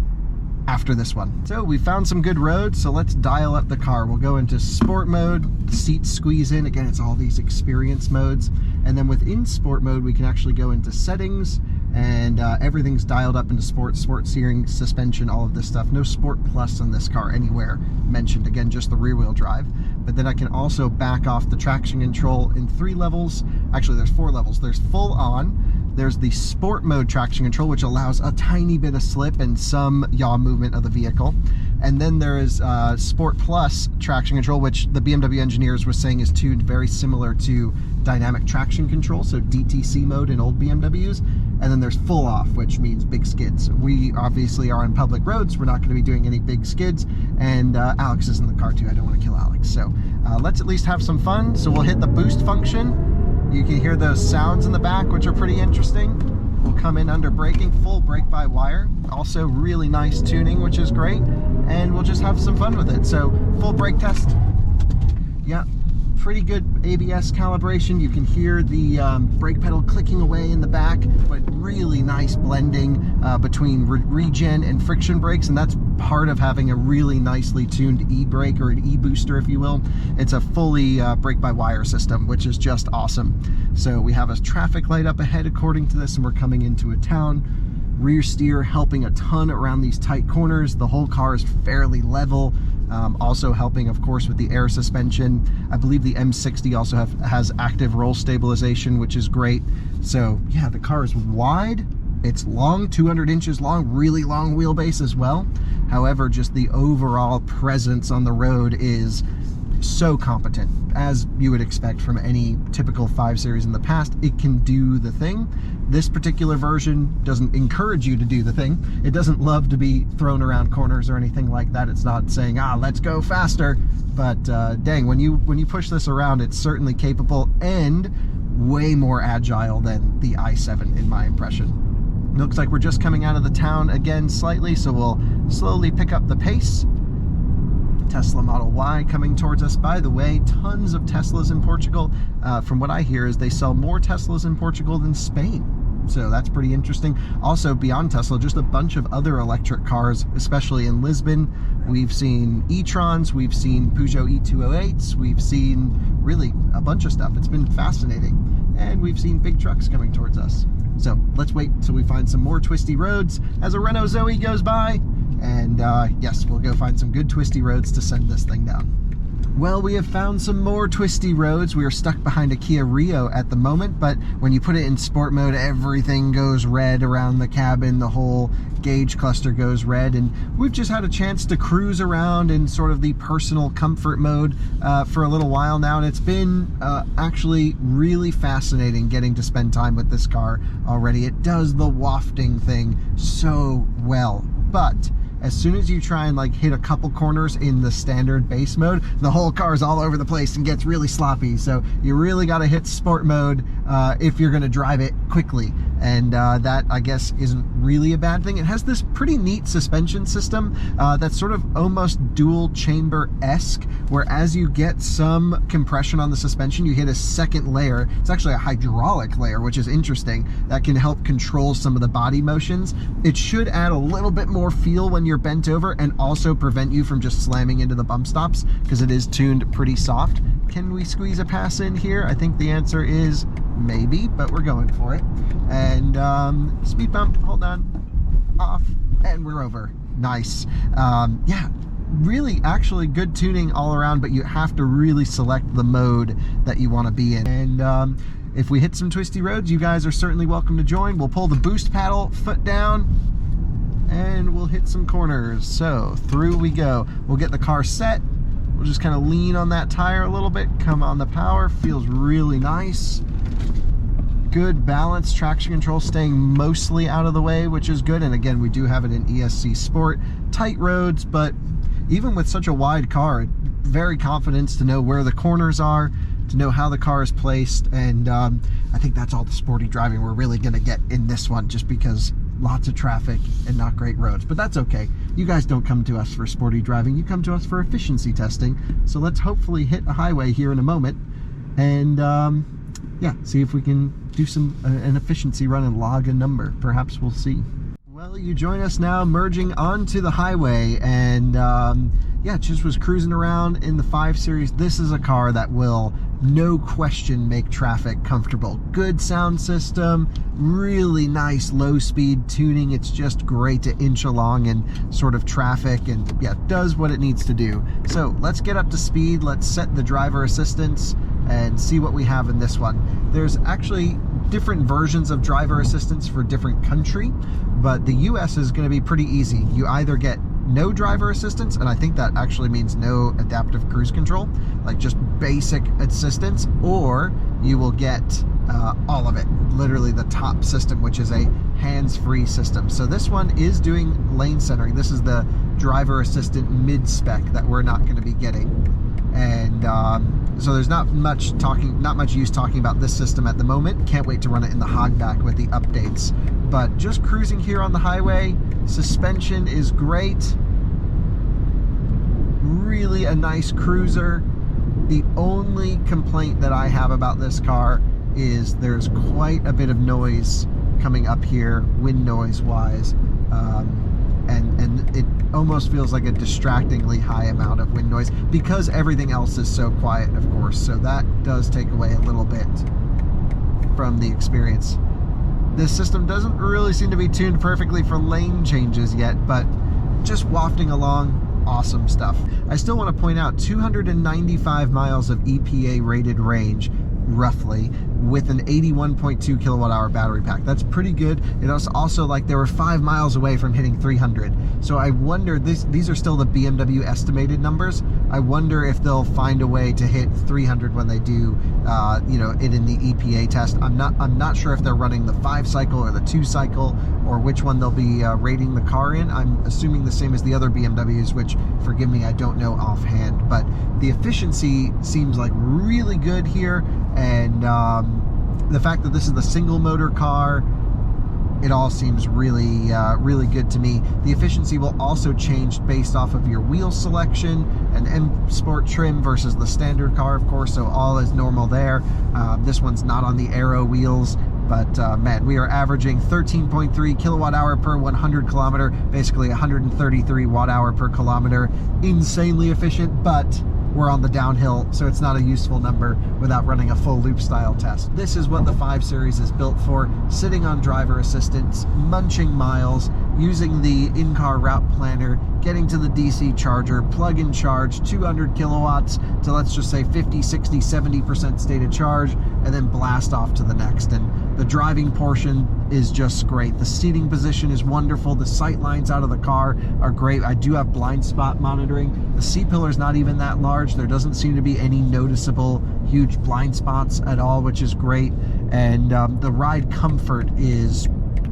after this one. So we found some good roads, so let's dial up the car. We'll go into sport mode, the seats squeeze in. Again, it's all these experience modes. And then within sport mode, we can actually go into settings, and everything's dialed up into sport steering, suspension, all of this stuff. No Sport Plus on this car anywhere mentioned. Again, just the rear wheel drive. But then I can also back off the traction control in 3 levels. Actually, there's 4 levels. There's full on, there's the sport mode traction control, which allows a tiny bit of slip and some yaw movement of the vehicle. And then there is Sport Plus traction control, which the BMW engineers were saying is tuned very similar to dynamic traction control, so DTC mode in old BMWs. And then there's full off, which means big skids. We obviously are on public roads. We're not going to be doing any big skids. And Alex is in the car too. I don't want to kill Alex. So let's at least have some fun. So we'll hit the boost function. You can hear those sounds in the back, which are pretty interesting. We'll come in under braking, full brake-by-wire. Also really nice tuning, which is great. And we'll just have some fun with it. So full brake test. Yeah. Pretty good ABS calibration. You can hear the brake pedal clicking away in the back, but really nice blending between regen and friction brakes, and that's part of having a really nicely tuned e-brake, or an e-booster if you will. It's a fully brake-by-wire system, which is just awesome. So we have a traffic light up ahead according to this, and we're coming into a town. Rear steer helping a ton around these tight corners. The whole car is fairly level. Also helping, of course, with the air suspension. I believe the M60 also has active roll stabilization, which is great. So yeah, the car is wide. It's long, 200 inches long, really long wheelbase as well. However, just the overall presence on the road is so competent, as you would expect from any typical 5 Series in the past. It can do the thing. This particular version doesn't encourage you to do the thing. It doesn't love to be thrown around corners or anything like that. It's not saying, let's go faster. But dang, when you push this around, it's certainly capable and way more agile than the i7 in my impression. Looks like we're just coming out of the town again slightly, so we'll slowly pick up the pace. Tesla Model Y coming towards us. By the way, tons of Teslas in Portugal. From what I hear is they sell more Teslas in Portugal than Spain. So that's pretty interesting. Also, beyond Tesla, just a bunch of other electric cars, especially in Lisbon. We've seen e-trons, we've seen Peugeot E208s, we've seen really a bunch of stuff. It's been fascinating. And we've seen big trucks coming towards us. So let's wait till we find some more twisty roads as a Renault Zoe goes by. And yes, we'll go find some good twisty roads to send this thing down. Well, we have found some more twisty roads. We are stuck behind a Kia Rio at the moment, but when you put it in sport mode, everything goes red around the cabin. The whole gauge cluster goes red, and we've just had a chance to cruise around in sort of the personal comfort mode for a little while now, and it's been actually really fascinating getting to spend time with this car already. It does the wafting thing so well, but as soon as you try and like hit a couple corners in the standard base mode, the whole car's all over the place and gets really sloppy. So you really got to hit sport mode if you're going to drive it quickly. And that, I guess, isn't really a bad thing. It has this pretty neat suspension system that's sort of almost dual chamber-esque, where as you get some compression on the suspension, you hit a second layer. It's actually a hydraulic layer, which is interesting. That can help control some of the body motions. It should add a little bit more feel when you're bent over, and also prevent you from just slamming into the bump stops, because it is tuned pretty soft. Can we squeeze a pass in here? I think the answer is maybe, but we're going for it. And speed bump, hold on, off, and we're over. Nice. Yeah, really actually good tuning all around, but you have to really select the mode that you want to be in. And if we hit some twisty roads, you guys are certainly welcome to join. We'll pull the boost paddle, foot down, and we'll hit some corners. So through we go. We'll get the car set. We'll just kind of lean on that tire a little bit, come on the power, feels really nice. Good balance, traction control staying mostly out of the way, which is good. And again, we do have it in ESC Sport. Tight roads, but even with such a wide car, very confident to know where the corners are, to know how the car is placed. And I think that's all the sporty driving we're really gonna get in this one, just because lots of traffic and not great roads. But that's okay. You guys don't come to us for sporty driving, you come to us for efficiency testing. So let's hopefully hit a highway here in a moment. And yeah, see if we can do an efficiency run and log a number. Perhaps we'll see. Well, you join us now merging onto the highway, and yeah, just was cruising around in the 5 Series. This is a car that will, no question, make traffic comfortable. Good sound system, really nice low-speed tuning. It's just great to inch along in sort of traffic, and yeah, does what it needs to do. So let's get up to speed. Let's set the driver assistance and see what we have in this one. There's actually different versions of driver assistance for different country, but the US is going to be pretty easy. You either get no driver assistance, and I think that actually means no adaptive cruise control, like just basic assistance, or you will get all of it, literally the top system, which is a hands-free system. So this one is doing lane centering. This is the driver assistant mid-spec that we're not going to be getting, and so there's not much use talking about this system at the moment. Can't wait to run it in the hogback with the updates. But just cruising here on the highway, suspension is great. Really a nice cruiser. The only complaint that I have about this car is there's quite a bit of noise coming up here, wind noise wise, and it almost feels like a distractingly high amount of wind noise because everything else is so quiet, of course. So that does take away a little bit from the experience. This system doesn't really seem to be tuned perfectly for lane changes yet, but just wafting along, awesome stuff. I still want to point out 295 miles of EPA rated range, roughly, with an 81.2 kilowatt hour battery pack. That's pretty good. It was also like they were 5 miles away from hitting 300. So I wonder, these are still the BMW estimated numbers. I wonder if they'll find a way to hit 300 when they do, you know, it in the EPA test. I'm not sure if they're running the 5 cycle or the 2 cycle or which one they'll be rating the car in. I'm assuming the same as the other BMWs, which, forgive me, I don't know offhand. But the efficiency seems like really good here, and the fact that this is the single motor car, it all seems really really good to me. The efficiency will also change based off of your wheel selection, an M Sport trim versus the standard car, of course, so all is normal there. This one's not on the Aero wheels, but man, we are averaging 13.3 kilowatt hour per 100 kilometer, basically 133 watt hour per kilometer. Insanely efficient, but we're on the downhill, so it's not a useful number without running a full loop style test. This is what the 5 Series is built for: sitting on driver assistance, munching miles, using the in-car route planner, getting to the DC charger, plug and charge, 200 kilowatts to, let's just say, 50, 60, 70% state of charge, and then blast off to the next. And the driving portion is just great. The seating position is wonderful. The sight lines out of the car are great. I do have blind spot monitoring. The C-pillar is not even that large. There doesn't seem to be any noticeable huge blind spots at all, which is great. And the ride comfort is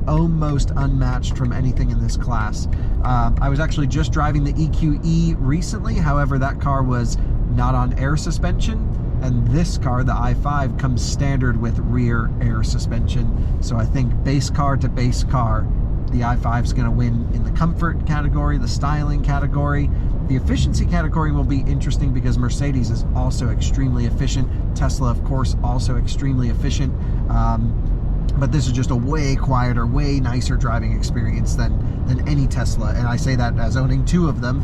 almost unmatched from anything in this class. I was actually just driving the EQE recently. However, that car was not on air suspension, and this car, the i5, comes standard with rear air suspension. So I think base car to base car, the i5 is going to win in the comfort category, the styling category. The efficiency category will be interesting because Mercedes is also extremely efficient. Tesla, of course, also extremely efficient. But this is just a way quieter, way nicer driving experience than any Tesla. And I say that as owning 2 of them.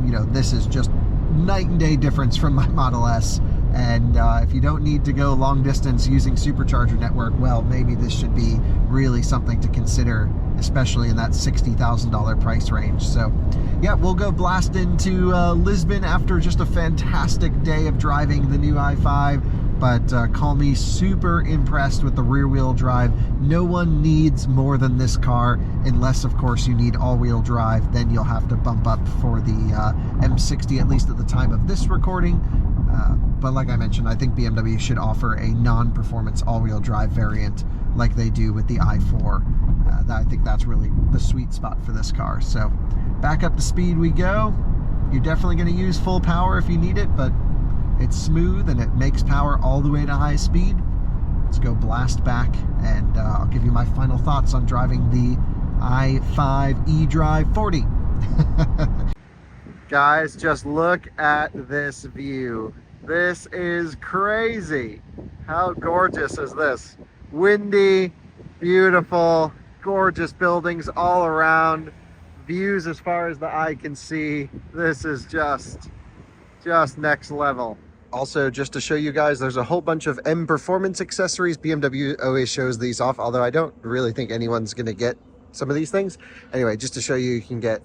You know, this is just night and day difference from my Model S. And if you don't need to go long distance using supercharger network, well, maybe this should be really something to consider, especially in that $60,000 price range. So yeah, we'll go blast into Lisbon after just a fantastic day of driving the new i5. But call me super impressed with the rear wheel drive. No one needs more than this car, unless of course you need all wheel drive. Then you'll have to bump up for the M60, at least at the time of this recording. But like I mentioned, I think BMW should offer a non-performance all-wheel drive variant like they do with the i4. I think that's really the sweet spot for this car. So back up to speed we go. You're definitely going to use full power if you need it, but it's smooth and it makes power all the way to high speed. Let's go blast back, and I'll give you my final thoughts on driving the i5 eDrive 40. Guys, just look at this view. This is crazy. How gorgeous is this? Windy, beautiful, gorgeous buildings all around, views as far as the eye can see. This is just next level. Also, just to show you guys, there's a whole bunch of M Performance accessories. BMW always shows these off, although I don't really think anyone's gonna get some of these things. Anyway, just to show you, you can get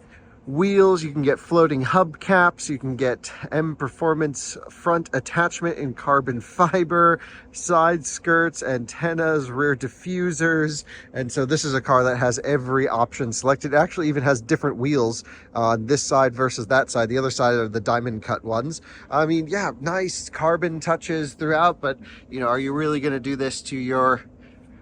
wheels, you can get floating hubcaps, you can get M Performance front attachment in carbon fiber, side skirts, antennas, rear diffusers. And so this is a car that has every option selected. It actually even has different wheels on this side versus that side. The other side are the diamond cut ones. I mean, yeah, nice carbon touches throughout, but you know, are you really going to do this to your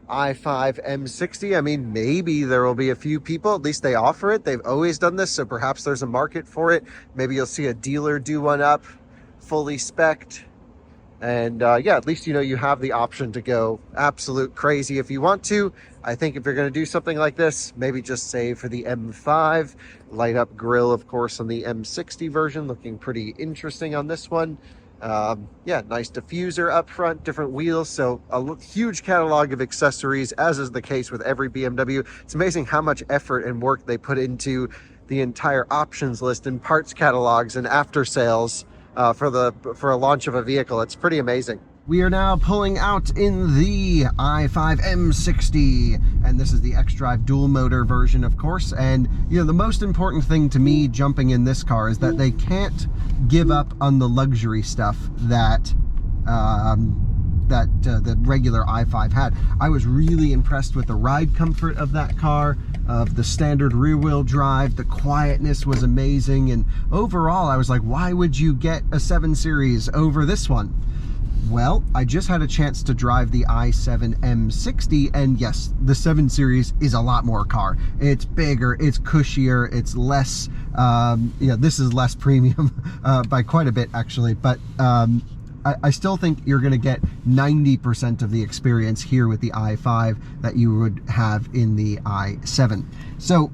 i5 M60? I mean, maybe there will be a few people, at least they offer it. They've always done this, so perhaps there's a market for it. Maybe you'll see a dealer do one up, fully spec'd. And yeah, at least, you know, you have the option to go absolute crazy if you want to. I think if you're going to do something like this, maybe just save for the M5. Light up grille, of course, on the M60 version, looking pretty interesting on this one. Yeah, nice diffuser up front, different wheels, so a huge catalog of accessories, as is the case with every BMW. It's amazing how much effort and work they put into the entire options list and parts catalogs and after sales for a launch of a vehicle. It's pretty amazing. We are now pulling out in the i5 M60, and this is the xDrive dual motor version, of course. And you know, the most important thing to me jumping in this car is that they can't give up on the luxury stuff that the regular i5 had. I was really impressed with the ride comfort of that car, of the standard rear wheel drive. The quietness was amazing, and overall I was like, why would you get a 7 Series over this one? Well, I just had a chance to drive the i7 M60, and yes, the 7 Series is a lot more car. It's bigger, it's cushier, it's less, you know, this is less premium by quite a bit actually, but I still think you're going to get 90% of the experience here with the i5 that you would have in the i7. So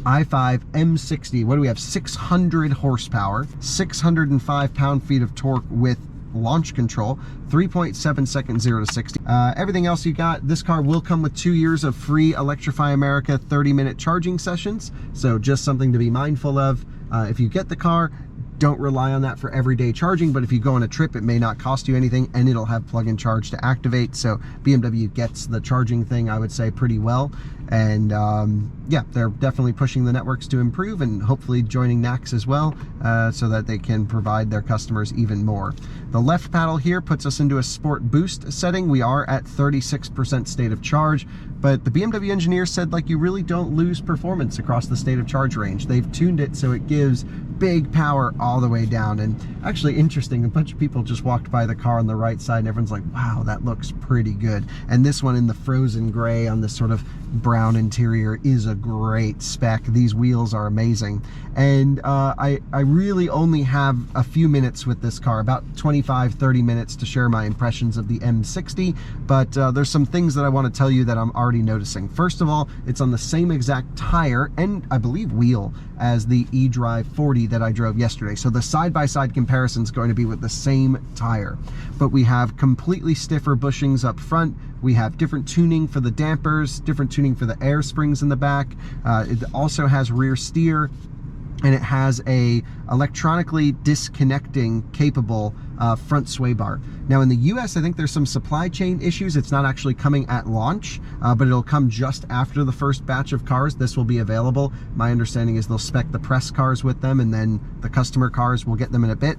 i5 M60, what do we have? 600 horsepower, 605 pound-feet of torque with launch control, 3.7 seconds 0 to 60. Everything else you got, this car will come with 2 years of free Electrify America 30-minute charging sessions, so just something to be mindful of. If you get the car, don't rely on that for everyday charging, but if you go on a trip, it may not cost you anything, and it'll have plug-in charge to activate. So BMW gets the charging thing, I would say, pretty well. And yeah, they're definitely pushing the networks to improve, and hopefully joining NACS as well, so that they can provide their customers even more. The left paddle here puts us into a sport boost setting. We are at 36% state of charge, but the BMW engineers said, like, you really don't lose performance across the state of charge range. They've tuned it so it gives big power all the way down. And actually interesting, a bunch of people just walked by the car on the right side and everyone's like, wow, that looks pretty good. And this one in the frozen gray on this sort of brown interior is a great spec. These wheels are amazing. And I really only have a few minutes with this car, about 25-30 minutes to share my impressions of the M60, but there's some things that I want to tell you that I'm already noticing. First of all, it's on the same exact tire and I believe wheel as the iDrive 40 that I drove yesterday. So the side-by-side comparison is going to be with the same tire. But we have completely stiffer bushings up front. We have different tuning for the dampers, different tuning for the air springs in the back. It also has rear steer, and it has a electronically disconnecting capable front sway bar. Now in the US, I think there's some supply chain issues. It's not actually coming at launch, but it'll come just after the first batch of cars. This will be available. My understanding is they'll spec the press cars with them, and then the customer cars will get them in a bit.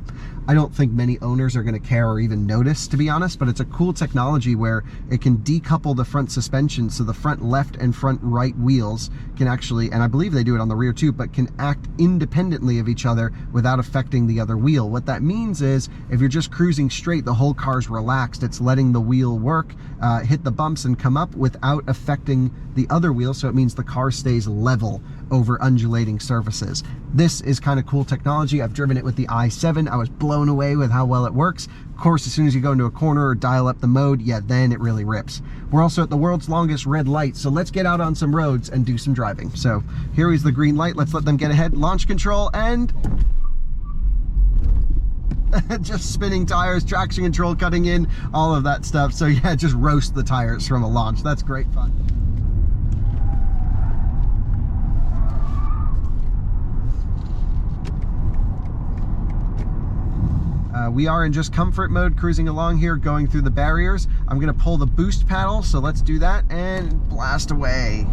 I don't think many owners are going to care or even notice, to be honest, but it's a cool technology where it can decouple the front suspension, so the front left and front right wheels can actually, and I believe they do it on the rear too, but can act independently of each other without affecting the other wheel. What that means is if you're just cruising straight, the whole car's relaxed. It's letting the wheel work, hit the bumps and come up without affecting the other wheel, so it means the car stays level over undulating surfaces. This is kind of cool technology. I've driven it with the i7. I was blown away with how well it works. Of course, as soon as you go into a corner or dial up the mode, yeah, then it really rips. We're also at the world's longest red light, so let's get out on some roads and do some driving. So here is the green light. Let's let them get ahead. Launch control, and just spinning tires, traction control cutting in, all of that stuff. So yeah, just roast the tires from a launch. That's great fun. We are in just comfort mode, cruising along here, going through the barriers. I'm gonna pull the boost paddle, so let's do that and blast away.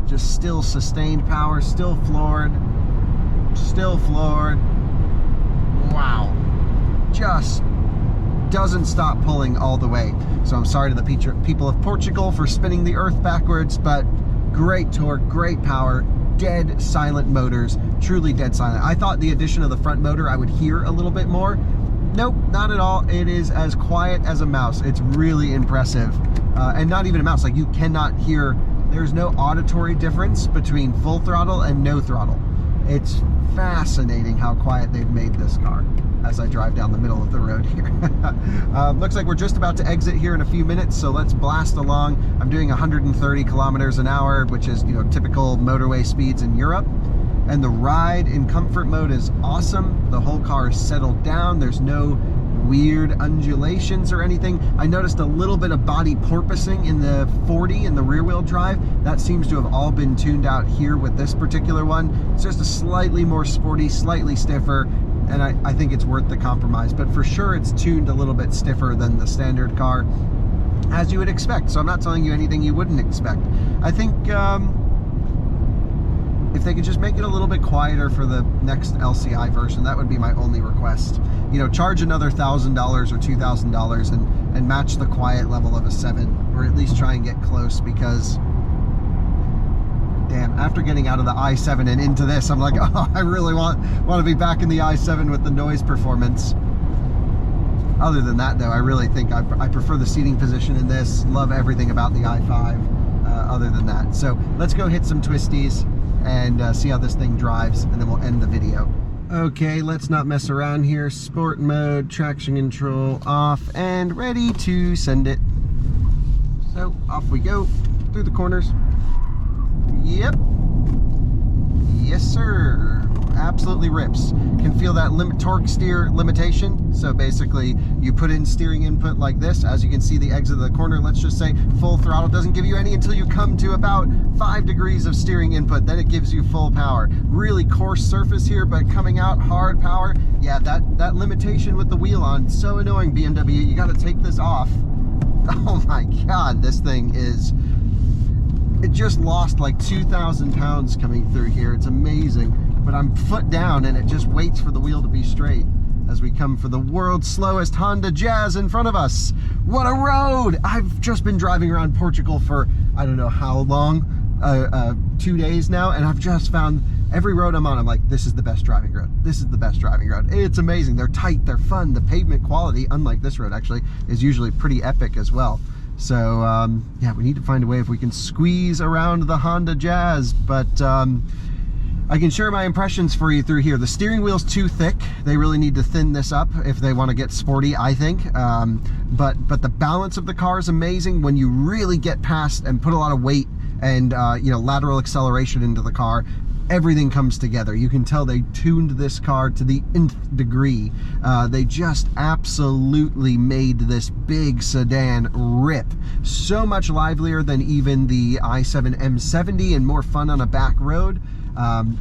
Just still sustained power, still floored. Wow. Just doesn't stop pulling all the way. So I'm sorry to the people of Portugal for spinning the earth backwards, but great torque, great power, dead silent motors, truly dead silent. I thought the addition of the front motor I would hear a little bit more. Nope, not at all. It is as quiet as a mouse. It's really impressive. And not even a mouse, like you cannot hear, there's no auditory difference between full throttle and no throttle. It's fascinating how quiet they've made this car as I drive down the middle of the road here. Looks like we're just about to exit here in a few minutes, so let's blast along. I'm doing 130 kilometers an hour, which is, you know, typical motorway speeds in Europe. And the ride in comfort mode is awesome. The whole car is settled down. There's no weird undulations or anything. I noticed a little bit of body porpoising in the 40 in the rear wheel drive. That seems to have all been tuned out here with this particular one. It's just a slightly more sporty, slightly stiffer, and I think it's worth the compromise. But for sure it's tuned a little bit stiffer than the standard car, as you would expect. So I'm not telling you anything you wouldn't expect. I think if they could just make it a little bit quieter for the next LCI version, that would be my only request. You know, charge another $1,000 or $2,000 and match the quiet level of a 7, or at least try and get close, because damn, after getting out of the i7 and into this, I'm like, oh, I really want to be back in the i7 with the noise performance. Other than that though, I really think I prefer the seating position in this. Love everything about the i5 other than that. So let's go hit some twisties and see how this thing drives, and then we'll end the video. Okay, let's not mess around here. Sport mode, traction control off, and ready to send it. So off we go through the corners. Yep. Yes, sir. Absolutely rips. Can feel that torque steer limitation. So basically you put in steering input like this. As you can see, the exit of the corner, let's just say full throttle doesn't give you any until you come to about 5 degrees of steering input. Then it gives you full power. Really coarse surface here, but coming out hard power. Yeah, that limitation with the wheel on, so annoying, BMW. You got to take this off. Oh my God, this thing is, it just lost like 2,000 pounds coming through here. It's amazing. But I'm foot down and it just waits for the wheel to be straight as we come for the world's slowest Honda Jazz in front of us. What a road! I've just been driving around Portugal for I don't know how long, 2 days now, and I've just found every road I'm on, I'm like, this is the best driving road. This is the best driving road. It's amazing. They're tight, they're fun. The pavement quality, unlike this road actually, is usually pretty epic as well. So yeah, we need to find a way if we can squeeze around the Honda Jazz, but I can share my impressions for you through here. The steering wheel's too thick. They really need to thin this up if they want to get sporty, I think. But the balance of the car is amazing when you really get past and put a lot of weight and you know, lateral acceleration into the car. Everything comes together. You can tell they tuned this car to the nth degree. They just absolutely made this big sedan rip. So much livelier than even the i7 M70 and more fun on a back road.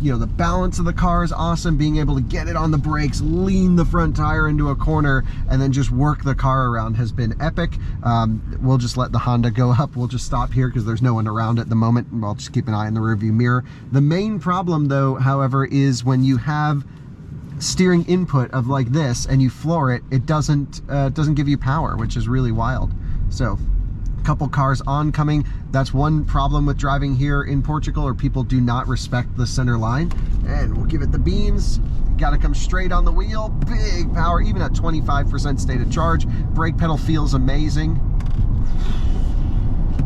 You know, the balance of the car is awesome. Being able to get it on the brakes, lean the front tire into a corner, and then just work the car around has been epic. We'll just let the Honda go up. We'll just stop here because there's no one around at the moment. I'll just keep an eye in the rearview mirror. The main problem though, however, is when you have steering input of like this and you floor it, it doesn't give you power, which is really wild. So couple cars oncoming. That's one problem with driving here in Portugal, or people do not respect the center line. And we'll give it the beans. Got to come straight on the wheel. Big power, even at 25% state of charge. Brake pedal feels amazing.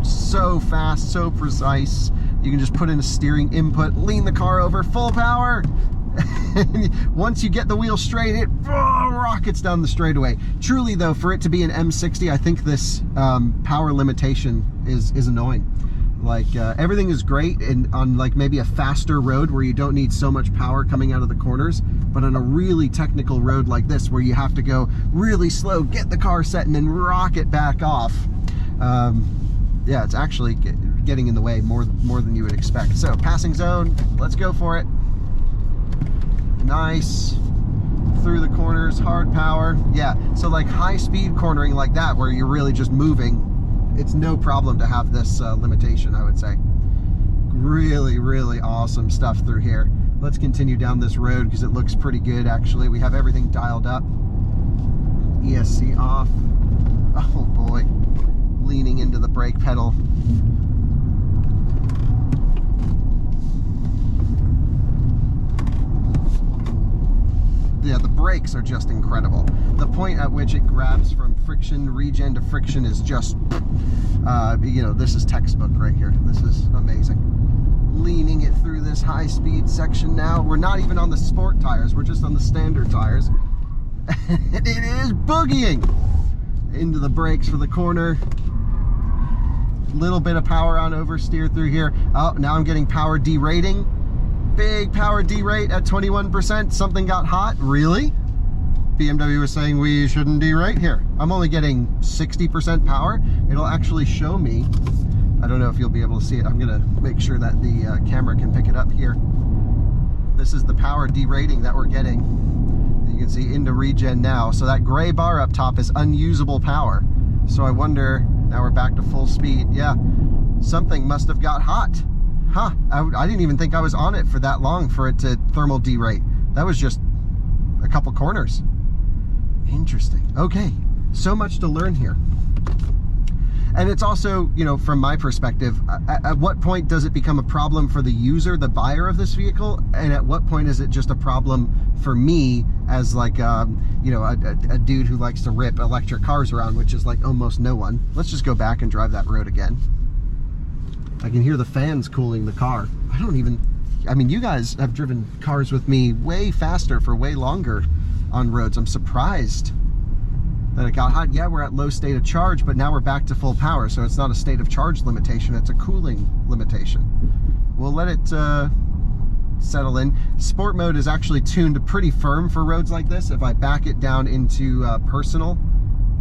So fast, so precise. You can just put in a steering input, lean the car over, full power. Once you get the wheel straight, it rockets down the straightaway. Truly though, for it to be an M60, I think this power limitation is annoying. Like everything is great and on like maybe a faster road where you don't need so much power coming out of the corners, but on a really technical road like this where you have to go really slow, get the car set and then rock it back off. Yeah, it's actually getting in the way more than you would expect. So passing zone, let's go for it. Nice. Through the corners, hard power. Yeah, so like high speed cornering like that where you're really just moving, it's no problem to have this limitation, I would say. Really, really awesome stuff through here. Let's continue down this road because it looks pretty good actually. We have everything dialed up. ESC off. Oh boy. Leaning into the brake pedal. Yeah, the brakes are just incredible. The point at which it grabs from friction, regen to friction is just, you know, this is textbook right here. This is amazing. Leaning it through this high-speed section now. We're not even on the sport tires. We're just on the standard tires. It is boogieing into the brakes for the corner. Little bit of power on oversteer through here. Oh, now I'm getting power derating. Big power derate at 21%. Something got hot. Really? BMW was saying we shouldn't derate here. I'm only getting 60% power. It'll actually show me. I don't know if you'll be able to see it. I'm gonna make sure that the camera can pick it up here. This is the power derating that we're getting. You can see into regen now. So that gray bar up top is unusable power. So I wonder, now we're back to full speed. Yeah, something must have got hot. Huh, I didn't even think I was on it for that long for it to thermal derate. That was just a couple corners. Interesting. Okay, so much to learn here. And it's also, you know, from my perspective, at what point does it become a problem for the user, the buyer of this vehicle? And at what point is it just a problem for me as like, you know, a dude who likes to rip electric cars around, which is like almost no one. Let's just go back and drive that road again. I can hear the fans cooling the car. I mean, you guys have driven cars with me way faster for way longer on roads. I'm surprised that it got hot. Yeah, we're at low state of charge, but now we're back to full power. So it's not a state of charge limitation, it's a cooling limitation. We'll let it settle in. Sport mode is actually tuned pretty firm for roads like this. If I back it down into personal,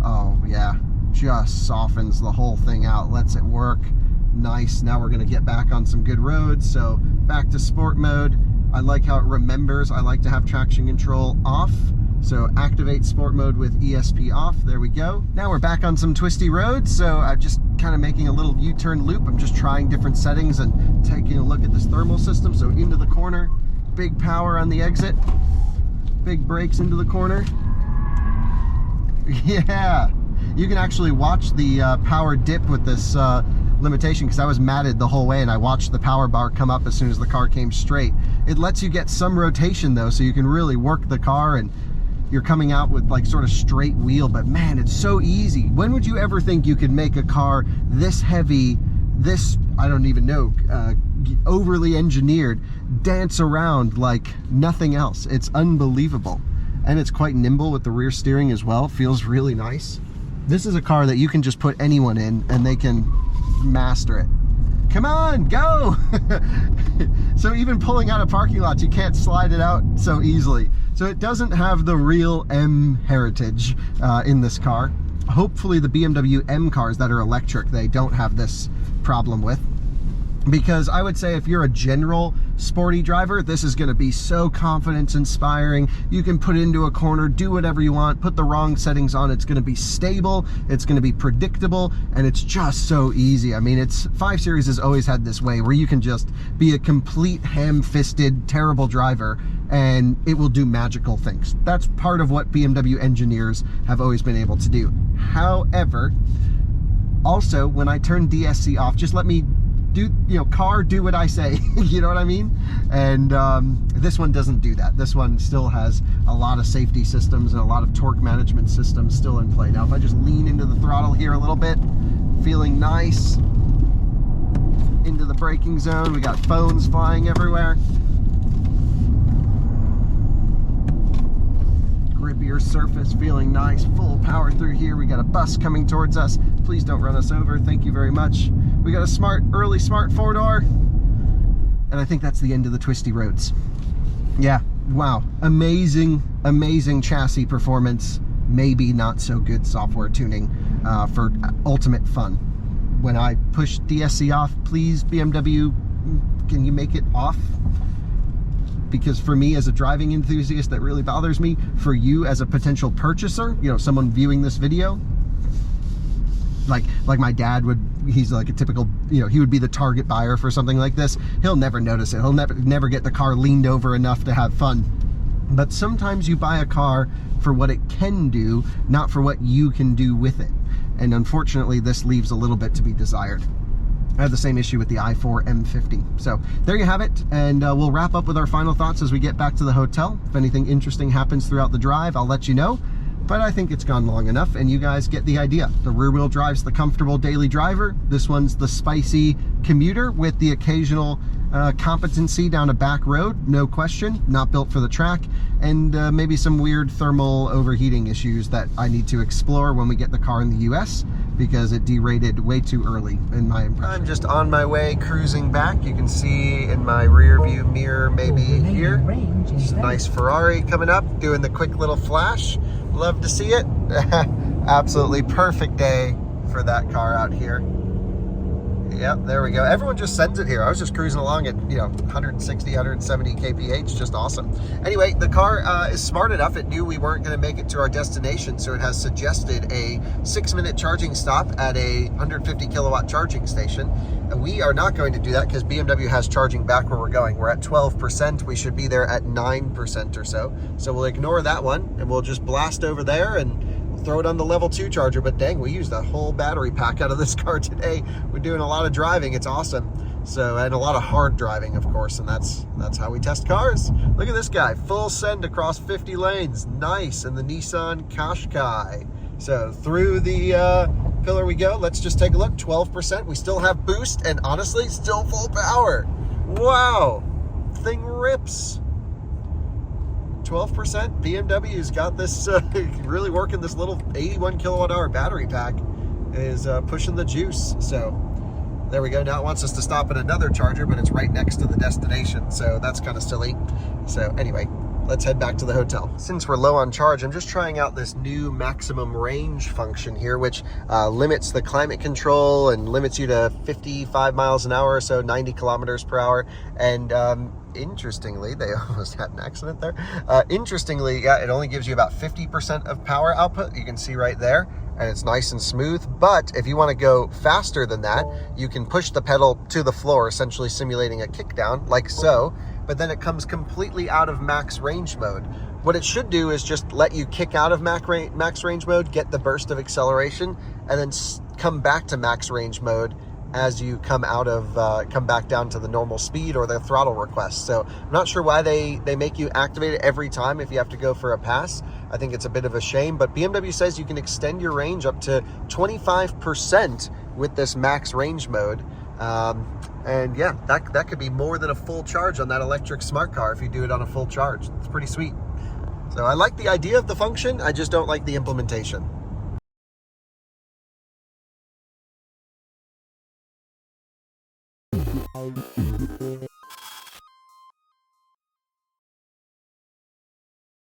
oh yeah, just softens the whole thing out, lets it work. Nice. Now we're going to get back on some good roads. So back to sport mode. I like how it remembers. I like to have traction control off. So activate sport mode with ESP off. There we go. Now we're back on some twisty roads. So I'm just kind of making a little U-turn loop. I'm just trying different settings and taking a look at this thermal system. So into the corner, big power on the exit, big brakes into the corner. Yeah, you can actually watch the power dip with this limitation because I was matted the whole way and I watched the power bar come up as soon as the car came straight. It lets you get some rotation though, so you can really work the car and you're coming out with like sort of straight wheel, but man, it's so easy. When would you ever think you could make a car this heavy, this, I don't even know, overly engineered, dance around like nothing else? It's unbelievable. And it's quite nimble with the rear steering as well. Feels really nice. This is a car that you can just put anyone in and they can master it. Come on, go! So even pulling out of parking lots, you can't slide it out so easily. So it doesn't have the real M heritage in this car. Hopefully the BMW M cars that are electric, they don't have this problem with. Because I would say if you're a general sporty driver, this is going to be so confidence inspiring. You can put it into a corner, do whatever you want, put the wrong settings on. It's going to be stable, it's going to be predictable, and it's just so easy. I mean, 5 Series has always had this way where you can just be a complete ham-fisted, terrible driver and it will do magical things. That's part of what BMW engineers have always been able to do. However, also when I turn DSC off, just let me do, you know, car, do what I say. You know what I mean? And this one doesn't do that. This one still has a lot of safety systems and a lot of torque management systems still in play. Now if I just lean into the throttle here a little bit, feeling nice, into the braking zone. We got phones flying everywhere. grippier surface, feeling nice, full power through here. We got a bus coming towards us. Please don't run us over. Thank you very much. We got a early smart 4-door. And I think that's the end of the twisty roads. Yeah, wow. Amazing, amazing chassis performance. Maybe not so good software tuning for ultimate fun. When I push DSC off, please, BMW, can you make it off? Because for me as a driving enthusiast, that really bothers me. For you as a potential purchaser, you know, someone viewing this video, like my dad would, he's like a typical, you know, he would be the target buyer for something like this. He'll never notice it. He'll never get the car leaned over enough to have fun. But sometimes you buy a car for what it can do, not for what you can do with it. And unfortunately, this leaves a little bit to be desired. I have the same issue with the i4 M50. So there you have it, and we'll wrap up with our final thoughts as we get back to the hotel. If anything interesting happens throughout the drive, I'll let you know. But I think it's gone long enough, and you guys get the idea. The rear wheel drive's the comfortable daily driver. This one's the spicy commuter with the occasional competency down a back road, no question, not built for the track, and maybe some weird thermal overheating issues that I need to explore when we get the car in the US, because it derated way too early in my impression. I'm just on my way cruising back. You can see in my rear view mirror maybe here, just a nice Ferrari coming up, doing the quick little flash. Love to see it. Absolutely perfect day for that car out here. Yep, there we go. Everyone just sends it here. I was just cruising along at, you know, 160, 170 kph, just awesome. Anyway, the car is smart enough. It knew we weren't going to make it to our destination, so it has suggested a 6-minute charging stop at a 150 kilowatt charging station. And we are not going to do that because BMW has charging back where we're going. We're at 12%. We should be there at 9% or so. So we'll ignore that one, and we'll just blast over there and throw it on the level 2 charger. But dang, we used a whole battery pack out of this car today. We're doing a lot of driving. It's awesome. So, and a lot of hard driving, of course, and that's how we test cars. Look at this guy, full send across 50 lanes. Nice. And the Nissan Qashqai. So through the pillar we go. Let's just take a look. 12%. We still have boost, and honestly, still full power. Wow, thing rips. 12%. BMW's got this really working. This little 81 kilowatt hour battery pack is pushing the juice. So there we go. Now it wants us to stop at another charger, but it's right next to the destination. So that's kind of silly. So anyway, let's head back to the hotel. Since we're low on charge, I'm just trying out this new maximum range function here, which limits the climate control and limits you to 55 miles an hour or so, 90 kilometers per hour. And interestingly, they almost had an accident there. Interestingly, yeah, it only gives you about 50% of power output. You can see right there, and it's nice and smooth. But if you want to go faster than that, you can push the pedal to the floor, essentially simulating a kickdown, like so. But then it comes completely out of max range mode. What it should do is just let you kick out of max range mode, get the burst of acceleration, and then come back to max range mode as you come back down to the normal speed or the throttle request. So I'm not sure why they make you activate it every time if you have to go for a pass. I think it's a bit of a shame, but BMW says you can extend your range up to 25% with this max range mode. And yeah, that could be more than a full charge on that electric smart car if you do it on a full charge. It's pretty sweet. So I like the idea of the function, I just don't like the implementation.